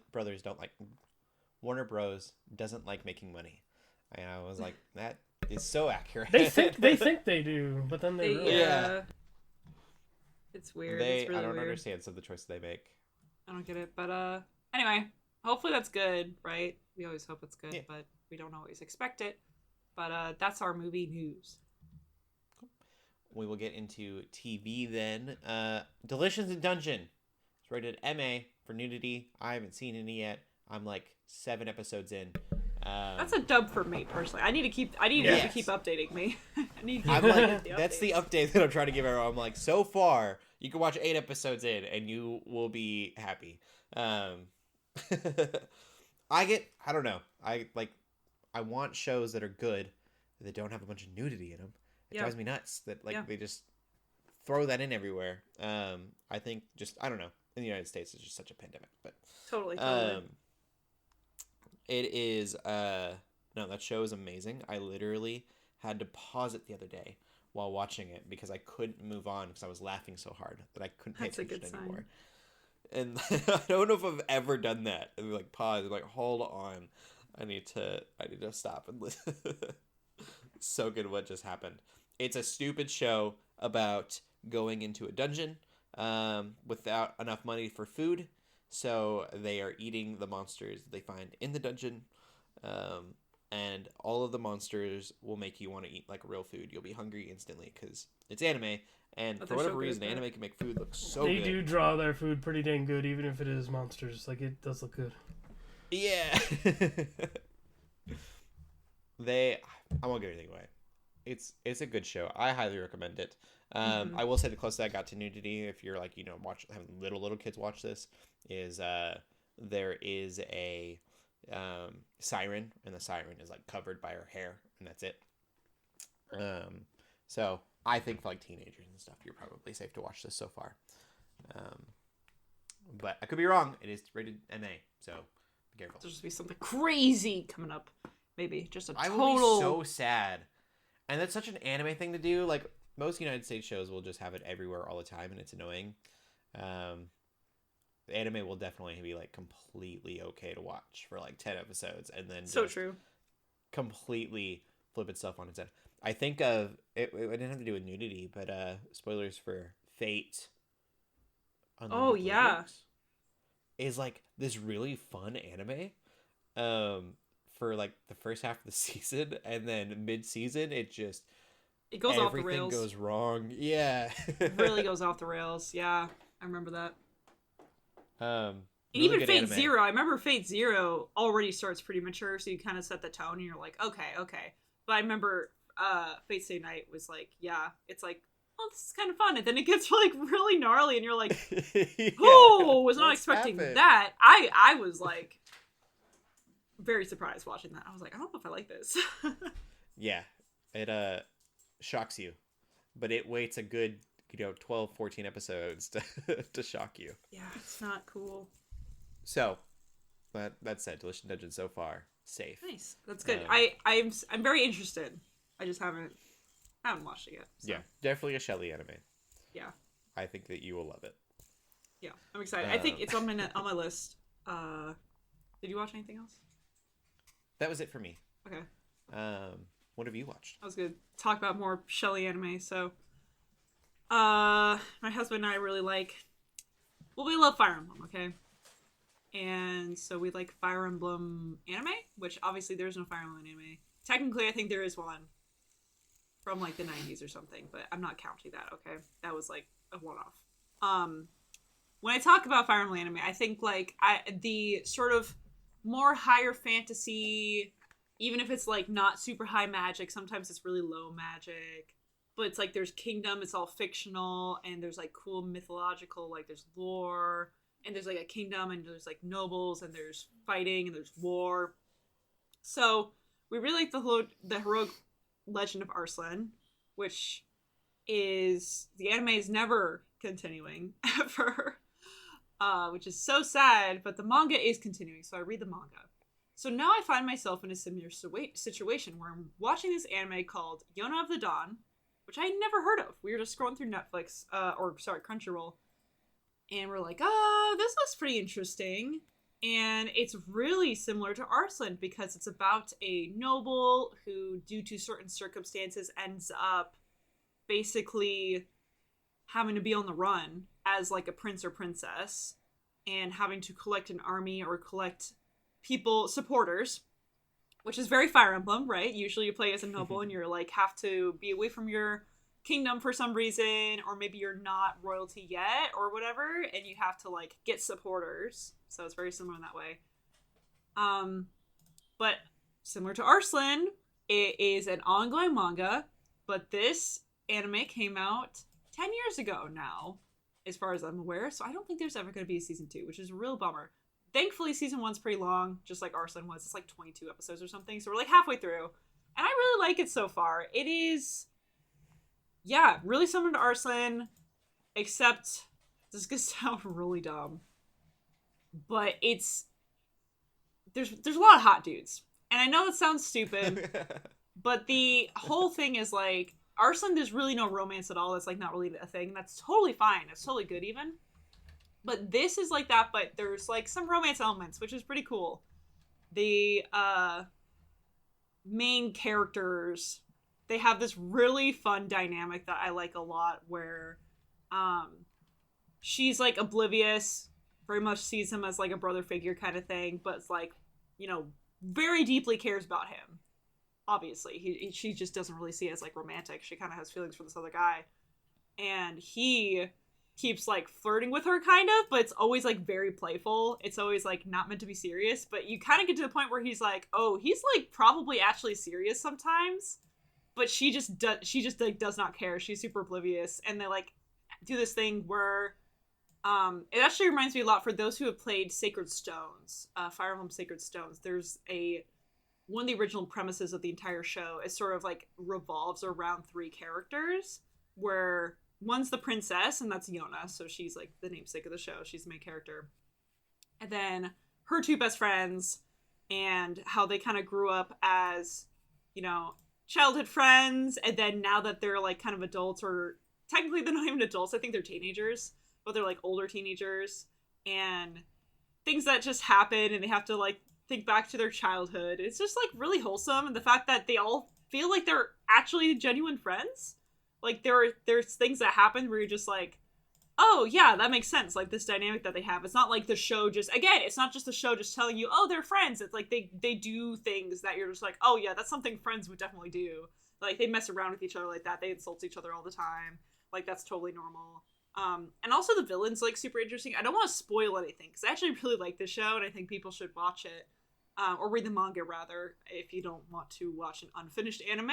doesn't like making money, and I was like, that is so accurate. They think they do, but then they really... Yeah. It's weird. It's really I don't weird. understand some of the choices they make. I don't get it, but anyway, hopefully that's good, right? We always hope it's good, but we don't always expect it. But that's our movie news. We will get into TV then. Delicious in Dungeon. It's rated MA for nudity. I haven't seen any yet. I'm like 7 episodes in. That's a dub for me personally. I need to keep updating me. That's the update that I'm trying to give everyone. I'm like, so far you can watch 8 episodes in and you will be happy. I don't know. I want shows that are good that don't have a bunch of nudity in them. It drives me nuts that they just throw that in everywhere. I think I don't know. In the United States, it's just such a pandemic, but totally. It is no, that show is amazing. I literally had to pause it the other day while watching it because I couldn't move on because I was laughing so hard that I couldn't pay attention anymore. And I don't know if I've ever done that. And like pause, like hold on, I need to stop and listen. So good what just happened. It's a stupid show about going into a dungeon without enough money for food. So they are eating the monsters they find in the dungeon. And all of the monsters will make you want to eat like real food. You'll be hungry instantly because it's anime. And for whatever reason, anime can make food look so good. They do draw their food pretty dang good, even if it is monsters. Like, it does look good. Yeah. I won't give anything away. It's a good show. I highly recommend it. I will say the closest I got to nudity, if you're like, having little kids watch this, is there is a siren, and the siren is like covered by her hair, and that's it. So I think for like teenagers and stuff, you're probably safe to watch this so far. But I could be wrong. It is rated MA, so be careful. There'll just be something crazy coming up. Maybe just a total. I will be so sad. And that's such an anime thing to do. Like, most United States shows will just have it everywhere all the time, and it's annoying. The anime will definitely be, like, completely okay to watch for, like, 10 episodes, and then so true. Completely flip itself on its head. I think of... It didn't have to do with nudity, but spoilers for Fate. Oh, yeah. Is, like, this really fun anime. For like the first half of the season, and then mid-season it goes off the rails. Everything goes wrong. Yeah. It really goes off the rails. Yeah, I remember that. Really even Fate anime. Zero, I remember Fate Zero already starts pretty mature, so you kind of set the tone and you're like, okay. But I remember Fate Stay Night was like, yeah, it's like, oh, this is kind of fun, and then it gets like really gnarly and you're like, oh, was not expecting that. I was like very surprised watching that. I was like, I don't know if I like this. Yeah, it shocks you, but it waits a good 12, 14 episodes to shock you. Yeah, it's not cool. So that said, Delicious Dungeon so far safe. Nice, that's good. I'm very interested. I just haven't watched it yet. So. Yeah, definitely a Shelley anime. Yeah, I think that you will love it. Yeah, I'm excited. I think it's on my list. Did you watch anything else? That was it for me. Okay. What have you watched? I was going to talk about more Shelley anime. So, my husband and I really we love Fire Emblem, okay? And so we like Fire Emblem anime, which obviously there's no Fire Emblem anime. Technically, I think there is one from like the 90s or something, but I'm not counting that, okay? That was like a one-off. When I talk about Fire Emblem anime, I think like the sort of more higher fantasy, even if it's like not super high magic, sometimes it's really low magic, but it's like there's kingdom, it's all fictional, and there's like cool mythological, like there's lore, and there's like a kingdom, and there's like nobles, and there's fighting, and there's war. So we really like the heroic legend of Arslan, which is, the anime is never continuing ever. which is so sad, but the manga is continuing, so I read the manga. So now I find myself in a similar situation where I'm watching this anime called Yona of the Dawn, which I had never heard of. We were just scrolling through Netflix, Crunchyroll, and we're like, this looks pretty interesting. And it's really similar to Arslan because it's about a noble who, due to certain circumstances, ends up basically having to be on the run as like a prince or princess and having to collect an army or collect supporters, which is very Fire Emblem, right? Usually you play as a noble and you're like have to be away from your kingdom for some reason, or maybe you're not royalty yet or whatever, and you have to like get supporters. So it's very similar in that way. But similar to Arslan, it is an ongoing manga, but this anime came out 10 years ago now, as far as I'm aware, so I don't think there's ever going to be a season 2, which is a real bummer. Thankfully, season 1's pretty long, just like Arslan was. It's like 22 episodes or something, so we're like halfway through. And I really like it so far. It is, yeah, really similar to Arslan, except, this is going to sound really dumb, but there's a lot of hot dudes. And I know that sounds stupid, but the whole thing is like, Arslan, there's really no romance at all. That's like not really a thing. That's totally fine. It's totally good even. But this is like that, but there's like some romance elements, which is pretty cool. The main characters, they have this really fun dynamic that I like a lot where she's like oblivious, very much sees him as like a brother figure kind of thing, but it's like, you know, very deeply cares about him. Obviously, she just doesn't really see it as like romantic. She kind of has feelings for this other guy, and he keeps like flirting with her kind of, but it's always like very playful. It's always like not meant to be serious, but you kind of get to the point where he's like, oh, he's like probably actually serious sometimes, but she just like does not care. She's super oblivious, and they like do this thing where it actually reminds me a lot for those who have played Sacred Stones, Fire Emblem Sacred Stones. There's one of the original premises of the entire show is sort of like revolves around 3 characters, where one's the princess, and that's Yona, so she's like the namesake of the show. She's the main character. And then her 2 best friends, and how they kind of grew up as, you know, childhood friends, and then now that they're like kind of adults, or technically they're not even adults, I think they're teenagers, but they're like older teenagers, and things that just happen, and they have to like think back to their childhood. It's just like really wholesome, and the fact that they all feel like they're actually genuine friends. Like there's things that happen where you're just like, oh yeah, that makes sense. Like this dynamic that they have. It's not like the show it's not just the show just telling you, oh, they're friends. It's like they do things that you're just like, oh yeah, that's something friends would definitely do. Like they mess around with each other like that. They insult each other all the time. Like that's totally normal. And also the villain's like super interesting. I don't want to spoil anything because I actually really like this show, and I think people should watch it. Or read the manga, rather, if you don't want to watch an unfinished anime.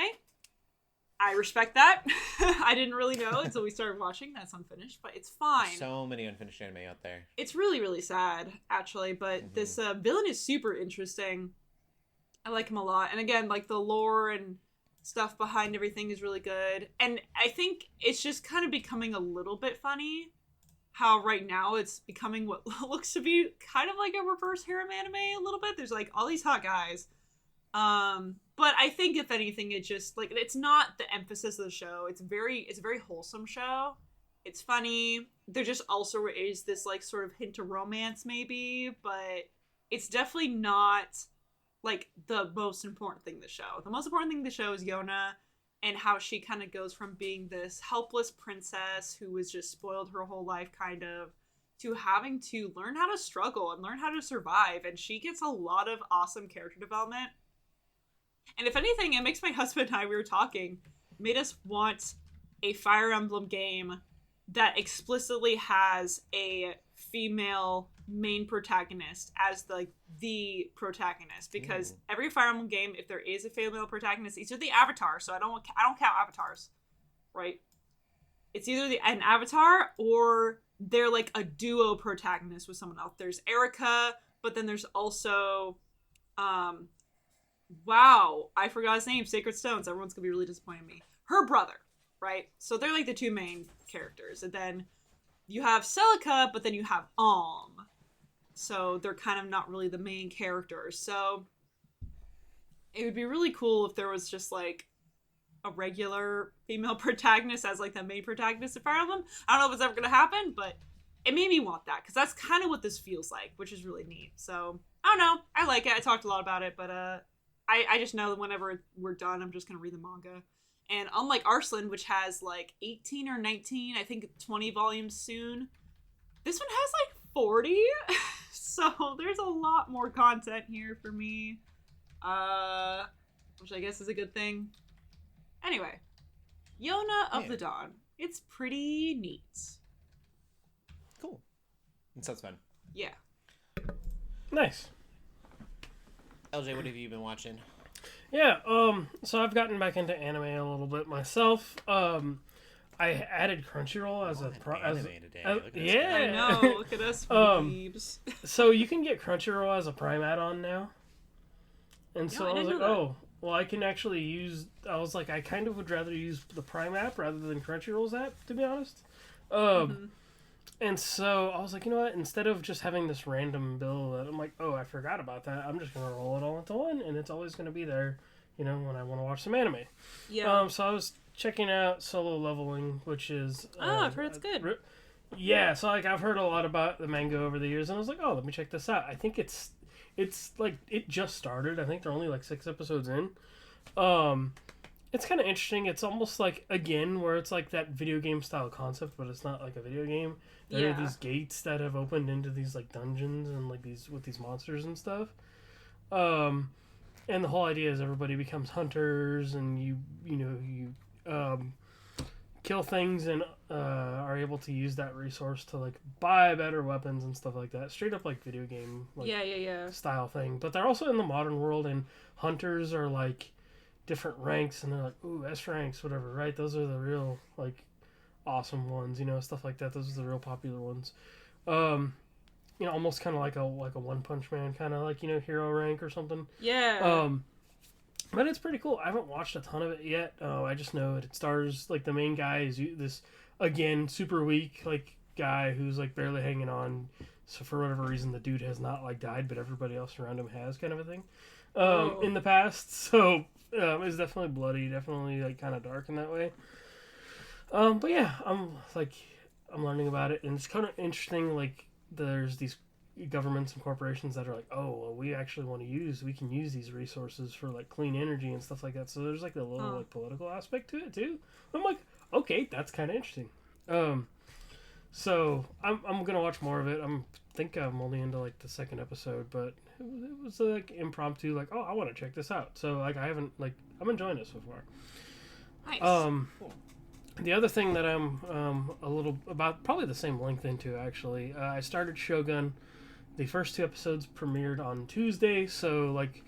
I respect that. I didn't really know until we started watching that's unfinished, but it's fine. So many unfinished anime out there. It's really, really sad, actually, but this villain is super interesting. I like him a lot. And again, like the lore and stuff behind everything is really good. And I think it's just kind of becoming a little bit funny how right now it's becoming what looks to be kind of like a reverse harem anime a little bit. There's like all these hot guys. But I think if anything, it just like, it's not the emphasis of the show. It's a very wholesome show. It's funny. There just also is this like sort of hint of romance maybe, but it's definitely not like the most important thing in the show. The most important thing in the show is Yona, and how she kind of goes from being this helpless princess who was just spoiled her whole life, kind of, to having to learn how to struggle and learn how to survive. And she gets a lot of awesome character development. And if anything, it makes my husband and I, we were talking, made us want a Fire Emblem game that explicitly has a female main protagonist as the protagonist, because every Fire Emblem game, if there is a female protagonist, it's either the avatar, so I don't count avatars, right? It's either an avatar or they're like a duo protagonist with someone else. There's Erica, but then there's also wow, I forgot his name, Sacred Stones. Everyone's gonna be really disappointed in me. Her brother, right? So they're like the 2 main characters, and then you have Celica, but then you have Alm. So they're kind of not really the main characters. So it would be really cool if there was just like a regular female protagonist as like the main protagonist of Fire Emblem. I don't know if it's ever going to happen, but it made me want that because that's kind of what this feels like, which is really neat. So I don't know. I like it. I talked a lot about it, but I just know that whenever we're done, I'm just going to read the manga. And unlike Arslan, which has like 18 or 19, I think 20 volumes soon, this one has like 40. So there's a lot more content here for me, which I guess is a good thing. Anyway, Yona of the Dawn. It's pretty neat. Cool. It sounds fun. Yeah. Nice. LJ, what have you been watching? Yeah, so I've gotten back into anime a little bit myself. I added Crunchyroll as yeah. I know. Look at us, weebs. So you can get Crunchyroll as a Prime add-on now, and so I was like, oh, well, I can actually use. I was like, I kind of would rather use the Prime app rather than Crunchyroll's app, to be honest. And so I was like, you know what? Instead of just having this random bill that I'm like, oh, I forgot about that, I'm just gonna roll it all into one, and it's always gonna be there, you know, when I want to watch some anime. Yeah. So I was checking out Solo Leveling, which is I've heard it's good. Yeah, so like I've heard a lot about the manga over the years, and I was like, oh, let me check this out. I think it's like it just started. I think they're only like 6 episodes in. It's kind of interesting. It's almost like, again, where it's like that video game style concept, but it's not like a video game. There are these gates that have opened into these like dungeons and like these with these monsters and stuff. And the whole idea is everybody becomes hunters, and you kill things and are able to use that resource to like buy better weapons and stuff like that. Straight up like video game style thing. But they're also in the modern world, and hunters are like different ranks, and they're like, ooh, S ranks, whatever, right? Those are the real like awesome ones, you know, stuff like that. Those are the real popular ones. You know, almost kind of like a One Punch Man kind of like, you know, hero rank or something. Yeah. But it's pretty cool. I haven't watched a ton of it yet. I just know it stars, like, the main guy is this, again, super weak, like, guy who's, like, barely hanging on. So for whatever reason, the dude has not, like, died, but everybody else around him has, kind of a thing. In the past. So it's definitely bloody, definitely, like, kind of dark in that way. But yeah, I'm learning about it, and it's kind of interesting, like, there's these governments and corporations that are like, oh, well, we can use these resources for like clean energy and stuff like that. So there's like a little like political aspect to it too. I'm like, okay, that's kind of interesting. So I'm gonna watch more of it. I think I'm only into like the 2nd episode, but it was like impromptu, like, oh, I want to check this out. So like I'm enjoying it so far. Nice. Cool. The other thing that I'm a little about probably the same length into actually, I started Shogun. The first 2 episodes premiered on Tuesday, so like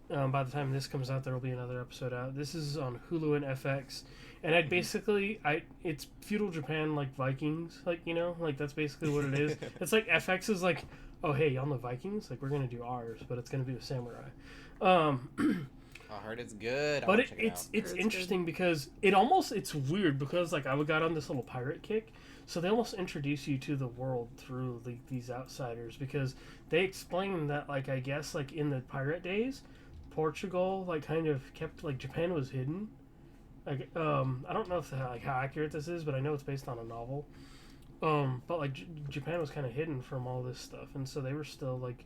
by the time this comes out, there will be another episode out. This is on Hulu and FX, and it's feudal Japan, like Vikings, like, you know, like that's basically what it is. It's like FX is like, oh hey, y'all know Vikings, like we're gonna do ours, but it's gonna be with samurai. I heard it's good. But it's interesting because it's weird because like I got on this little pirate kick. So they almost introduce you to the world through these outsiders, because they explain that, like, I guess, like, in the pirate days, Portugal, like, kind of kept, like, Japan was hidden. Like, I don't know if how accurate this is, but I know it's based on a novel. But, like, Japan was kind of hidden from all this stuff, and so they were still, like,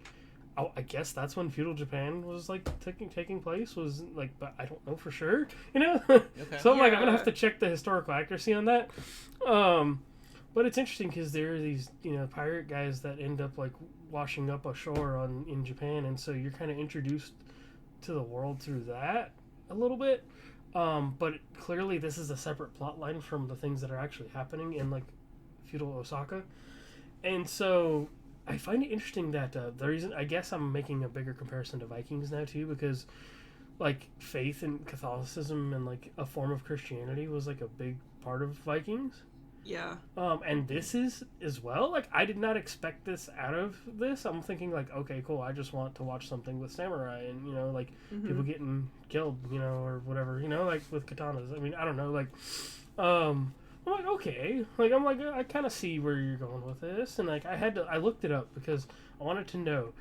I guess that's when feudal Japan was, like, taking place, was, like, but I don't know for sure, you know? Okay. So I'm like, I'm gonna have to check the historical accuracy on that. But it's interesting because there are these, you know, pirate guys that end up like washing up ashore in Japan, and so you're kind of introduced to the world through that a little bit. But clearly, this is a separate plot line from the things that are actually happening in like feudal Osaka, and so I find it interesting that the reason, I guess I'm making a bigger comparison to Vikings now too, because like faith and Catholicism and like a form of Christianity was like a big part of Vikings. Yeah. And this is as well. Like, I did not expect this out of this. I'm thinking, like, okay, cool, I just want to watch something with samurai and, you know, like, people getting killed, you know, or whatever, you know, like, with katanas. I mean, I don't know, like, I'm like, okay. Like, I'm like, I kind of see where you're going with this. And, like, I looked it up because I wanted to know.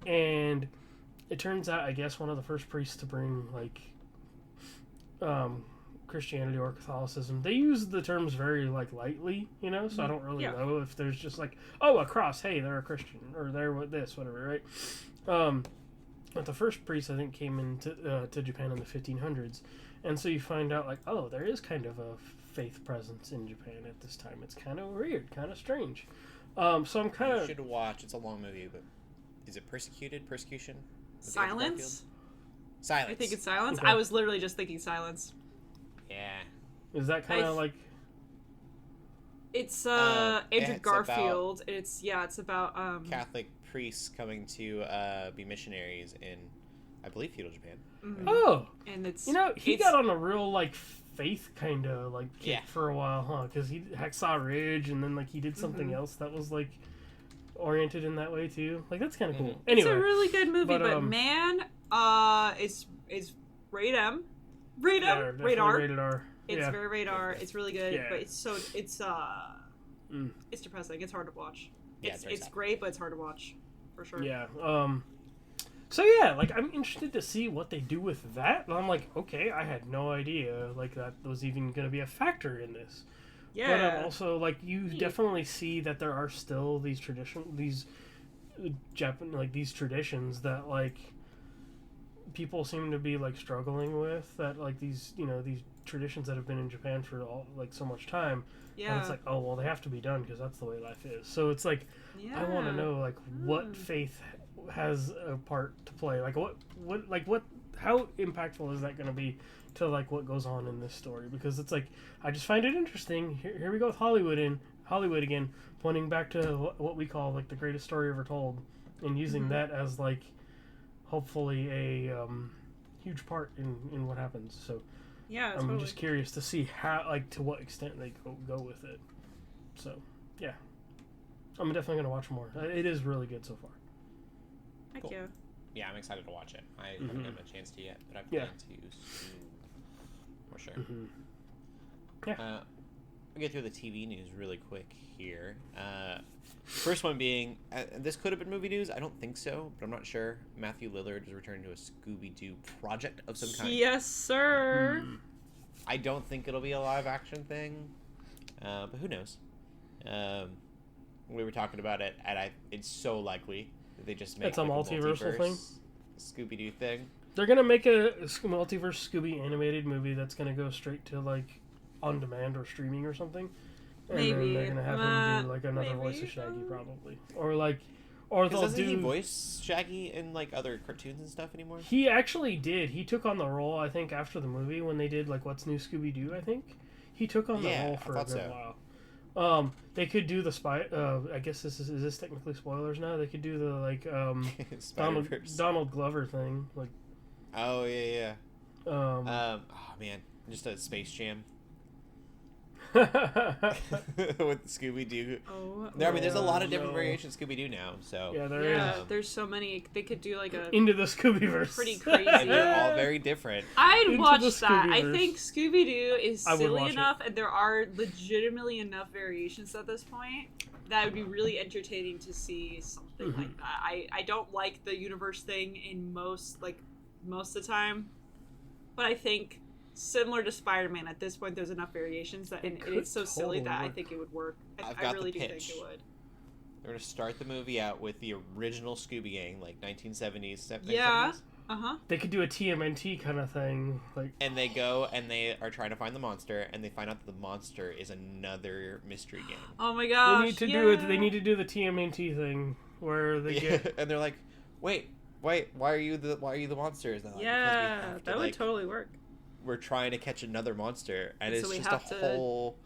And it turns out, I guess, one of the first priests to bring, like, Christianity or Catholicism, they use the terms very, like, lightly, you know? So I don't really know if there's just, like, oh, a cross, hey, they're a Christian. Or they're this, whatever, right? But the first priest, I think, came into to Japan in the 1500s. And so you find out, like, oh, there is kind of a faith presence in Japan at this time. It's kind of weird, kind of strange. So I'm kind of... You should watch. It's a long movie, but is it Persecution? Silence? Silence. I think it's Silence. Okay. I was literally just thinking Silence. Yeah. Is that kind of like... It's It's Andrew about- Garfield. It's about Catholic priests coming to be missionaries in, I believe, feudal Japan. Oh! and it's He got on a real, like, faith kind of, like, kick Yeah. for a while, huh? Because he Hacksaw Ridge, and then, like, he did something else that was, like, oriented in that way, too. Like, that's kind of cool. Anyway. It's a really good movie, but, but man, it's rated M. Rated Yeah, M? definitely Radar. rated R. It's Yeah. very radar. It's really good, Yeah. but it's it's depressing. It's hard to watch. Yeah, It's very sad. great, but it's hard to watch for sure. Yeah. So yeah, like I'm interested to see what they do with that. And I'm like, okay, I had no idea like that was even going to be a factor in this. Yeah. But I'm also like, you definitely see that there are still these these traditions that like people seem to be like struggling with. That like these these traditions that have been in Japan for so much time. Yeah. And it's like, oh well, they have to be done because that's the way life is. So it's like, I want to know like what faith has a part to play. Like how impactful is that going to be to like what goes on in this story? Because it's like, I just find it interesting. Here we go with Hollywood again, pointing back to what we call like the greatest story ever told, and using that as like hopefully a huge part in what happens. So Yeah, I'm totally. just curious to see how, like, to what extent they go with it. So, yeah. I'm definitely going to watch more. It is really good so far. Heck Cool. yeah. Yeah, I'm excited to watch it. I haven't gotten a chance to yet, but I Yeah. plan to soon. For sure. Yeah. We'll get through the TV news really quick here. First one being, this could have been movie news. I don't think so, but I'm not sure. Matthew Lillard is returning to a Scooby-Doo project of some kind. Yes, sir. I don't think it'll be a live-action thing, but who knows? We were talking about it, and it's so likely that they just make It's a multiversal thing? Scooby-Doo thing. They're going to make a multiverse Scooby animated movie that's going to go straight to, like, on demand or streaming or something. And Maybe. then they're going to have him do, like, another voice of Shaggy, probably. Or they'll Doesn't he do... voice Shaggy in, like, other cartoons and stuff anymore? He actually did. He took on the role, I think, after the movie when they did, like, What's New Scooby-Doo, I think. He took on the role for a good while. They could do the spy... I guess is this technically spoilers now? They could do the, like, Donald Glover thing. Like, oh, yeah. oh, Man. Just a Space Jam. With Scooby-Doo. Oh. I mean, there's a lot of different no. variations of Scooby-Doo now, so... Yeah, there Yeah, is. there's so many. They could do like a Into the Scooby-Verse. pretty crazy. And they're all very different. I'd Into watch the that. I Scooby-Verse. think Scooby-Doo is I would silly watch enough, and there are legitimately enough variations at this point that would be really entertaining to see something like that. I don't like the universe thing in most of the time, but I think similar to Spider-Man, at this point there's enough variations that and it's so silly that I think it would work. I've I got really the do pitch. think it would. They're going to start the movie out with the original Scooby Gang, like 1970s. Yeah. 70s. Uh-huh. They could do a TMNT kind of thing. Like, And they go and they are trying to find the monster, and they find out that the monster is another mystery gang. Oh my gosh. they need to do it. They need to do the TMNT thing where they get... And they're like, wait, why are you the monsters? And they're like, Yeah, "Because we have to, that would totally work. We're trying to catch another monster, and So it's we just have a to- whole...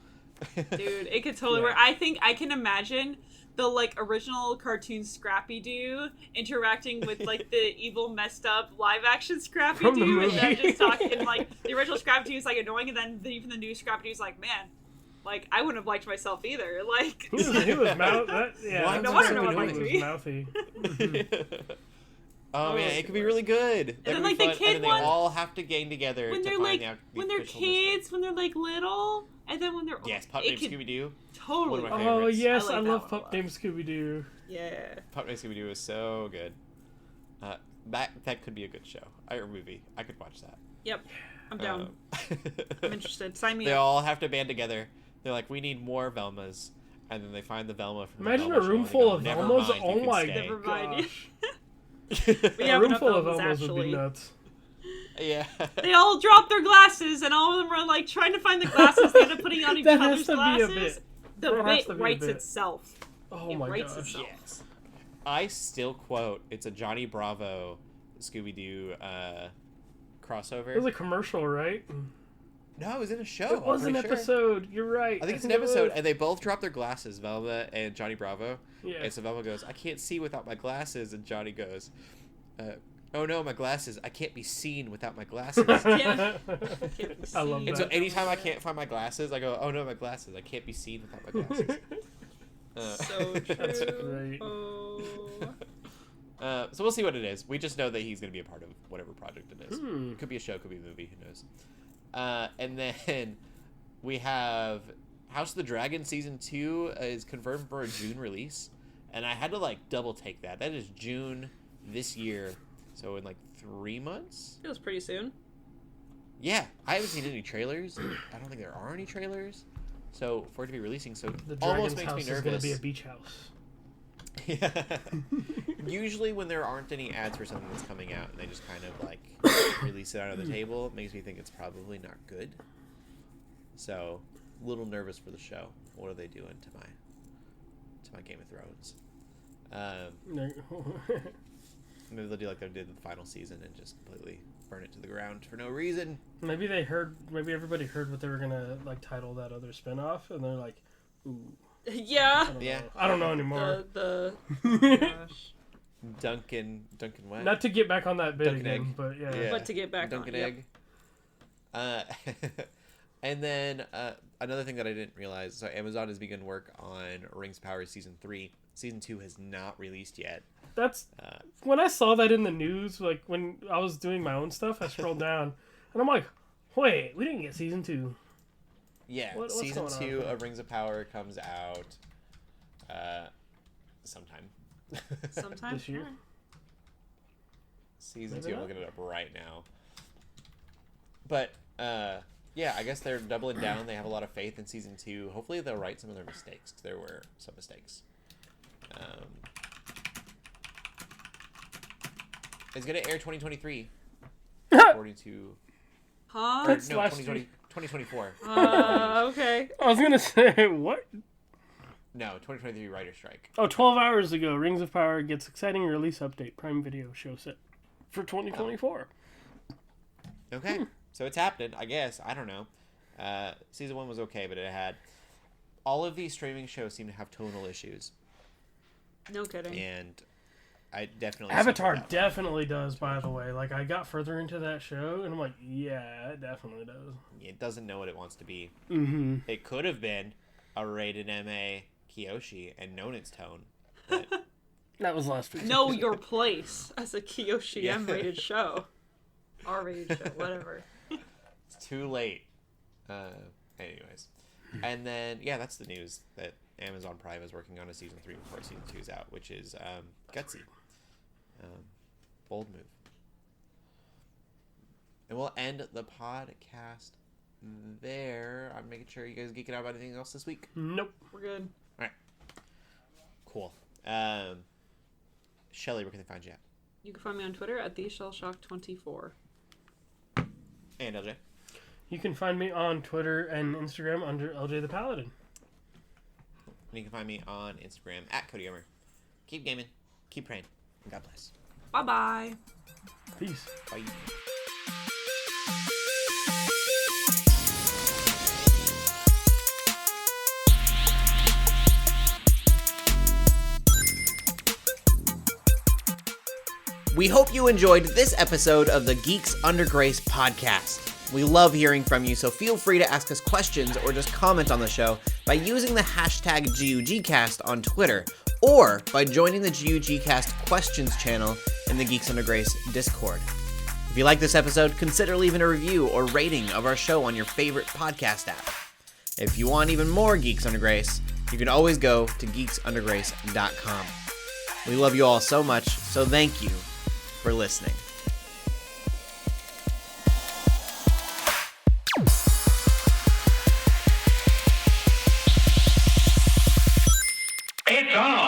Dude, it could totally Yeah. work. I think I can imagine the like original cartoon Scrappy-Doo interacting with like the evil, messed up live action From the Scrappy-Doo, and them movie. just talking. And like the original Scrappy-Doo is like annoying, and then even the new Scrappy-Doo is like, man, like I wouldn't have liked myself either. Like He was mouth. Yeah, Why no wonder no one Scooby-Doo liked was me. mouthy. Oh man, it could be really good. then, That'd be like, the fun. kid and then one- they all have to gang together when to they're find like the when they're official mystery. kids, when they're like little, And then when they're Yes, Pup Named Scooby-Doo. Totally. One of my Oh favorites. yes, I like love that one a Pup Named Scooby-Doo. Yeah. Pup Named Scooby-Doo is so good. That could be a good show or movie. I could watch that. Yep. I'm down. I'm interested. Sign me They up. all have to band together. They're like, we need more Velmas. And then they find the Velma from Imagine the a Velma room show, full and they of go, "Never Velmas. mind, you Oh can my stay." Never mind. gosh. We A have room enough full of Velmas, Velmas would actually. be nuts. Yeah. They all drop their glasses, and all of them are like trying to find the glasses. They end up putting on each That other's has to be a glasses. bit. The That has to bit be a writes bit. itself. Oh It my writes gosh. itself. Yes. I still quote, it's a Johnny Bravo Scooby-Doo crossover. It was a commercial, right? No, it was in a show. It was I'm an pretty sure. episode. You're right. I think it's an it was. episode, and they both drop their glasses, Velma and Johnny Bravo. Yeah. And so Velma goes, I can't see without my glasses. And Johnny goes, oh no, my glasses. I can't be seen without my glasses. Yeah. I love And that. so anytime I can't find my glasses, I go, oh no, my glasses. I can't be seen without my glasses. So true. That's great. Oh. So we'll see what it is. We just know that he's going to be a part of whatever project it is. Hmm. Could be a show, could be a movie, who knows. And then we have House of the Dragon Season 2 is confirmed for a June release. And I had to like double take that. That is June this year. So in like 3 months? Feels pretty soon. Yeah. I haven't seen any trailers. I don't think there are any trailers. So for it to be releasing, so The almost Dragon's makes house me is nervous. going to be a beach house. Yeah. Usually when there aren't any ads for something that's coming out and they just kind of like release it out of the table, it makes me think it's probably not good. So, a little nervous for the show. What are they doing to my Game of Thrones? Maybe they'll do like they did the final season and just completely burn it to the ground for no reason. Maybe everybody heard what they were going to like title that other spinoff, and they're like, ooh. Yeah. Yeah. I don't know anymore. Gosh. Duncan what? Not to get back on that bit Dunkin' again, Egg. but yeah. Yeah. But to get back Dunkin' on. Egg. And then another thing that I didn't realize, so Amazon has begun work on Rings of Power Season 3. Season 2 has not released yet. That's when I saw that in the news, like when I was doing my own stuff, I scrolled down and I'm like, wait, we didn't get Season 2. Yeah, What's Season going on 2 here? of Rings of Power comes out sometime. Sometime This year? Season Maybe 2, I'm not. looking it up right now. But, yeah, I guess they're doubling down. They have a lot of faith in Season 2. Hopefully they'll right some of their mistakes, 'cause there were some mistakes. It's going to air 2023, according to... Huh? Or, That's no, last 2020, 2024. Okay. I was gonna say what? No, 2023 writer strike. Oh, 12 hours ago, Rings of Power gets exciting release update. Prime Video show set for 2024. Okay, so it's happening, I guess. I don't know. Season 1 was okay, but it had... All of these streaming shows seem to have tonal issues. No kidding. And I definitely... Avatar suffered that. definitely does, by the way. Like, I got further into that show, and I'm like, yeah, it definitely does. It doesn't know what it wants to be. Mm-hmm. It could have been a rated MA Kyoshi and known its tone. But That was last week. Know your place as a Kiyoshi Yeah. M-rated show. R-rated show, whatever. it's too late. Anyways. And then, yeah, that's the news that Amazon Prime is working on a Season 3 before Season 2 is out, which is gutsy. Bold move. And we'll end the podcast there. I'm making sure you guys geeking out about anything else this week. Nope. We're good. All right. Cool. Shelley, where can they find you at? You can find me on Twitter at TheShellshock24. And LJ. You can find me on Twitter and Instagram under LJ the Paladin. And you can find me on Instagram at Cody Armour. Keep gaming. Keep praying. And God bless. Bye-bye. Peace. Bye. We hope you enjoyed this episode of the Geeks Under Grace podcast. We love hearing from you, so feel free to ask us questions or just comment on the show by using the hashtag GUGcast on Twitter or by joining the GUGcast questions channel in the Geeks Under Grace Discord. If you like this episode, consider leaving a review or rating of our show on your favorite podcast app. If you want even more Geeks Under Grace, you can always go to geeksundergrace.com. We love you all so much, so thank you for listening. It's on!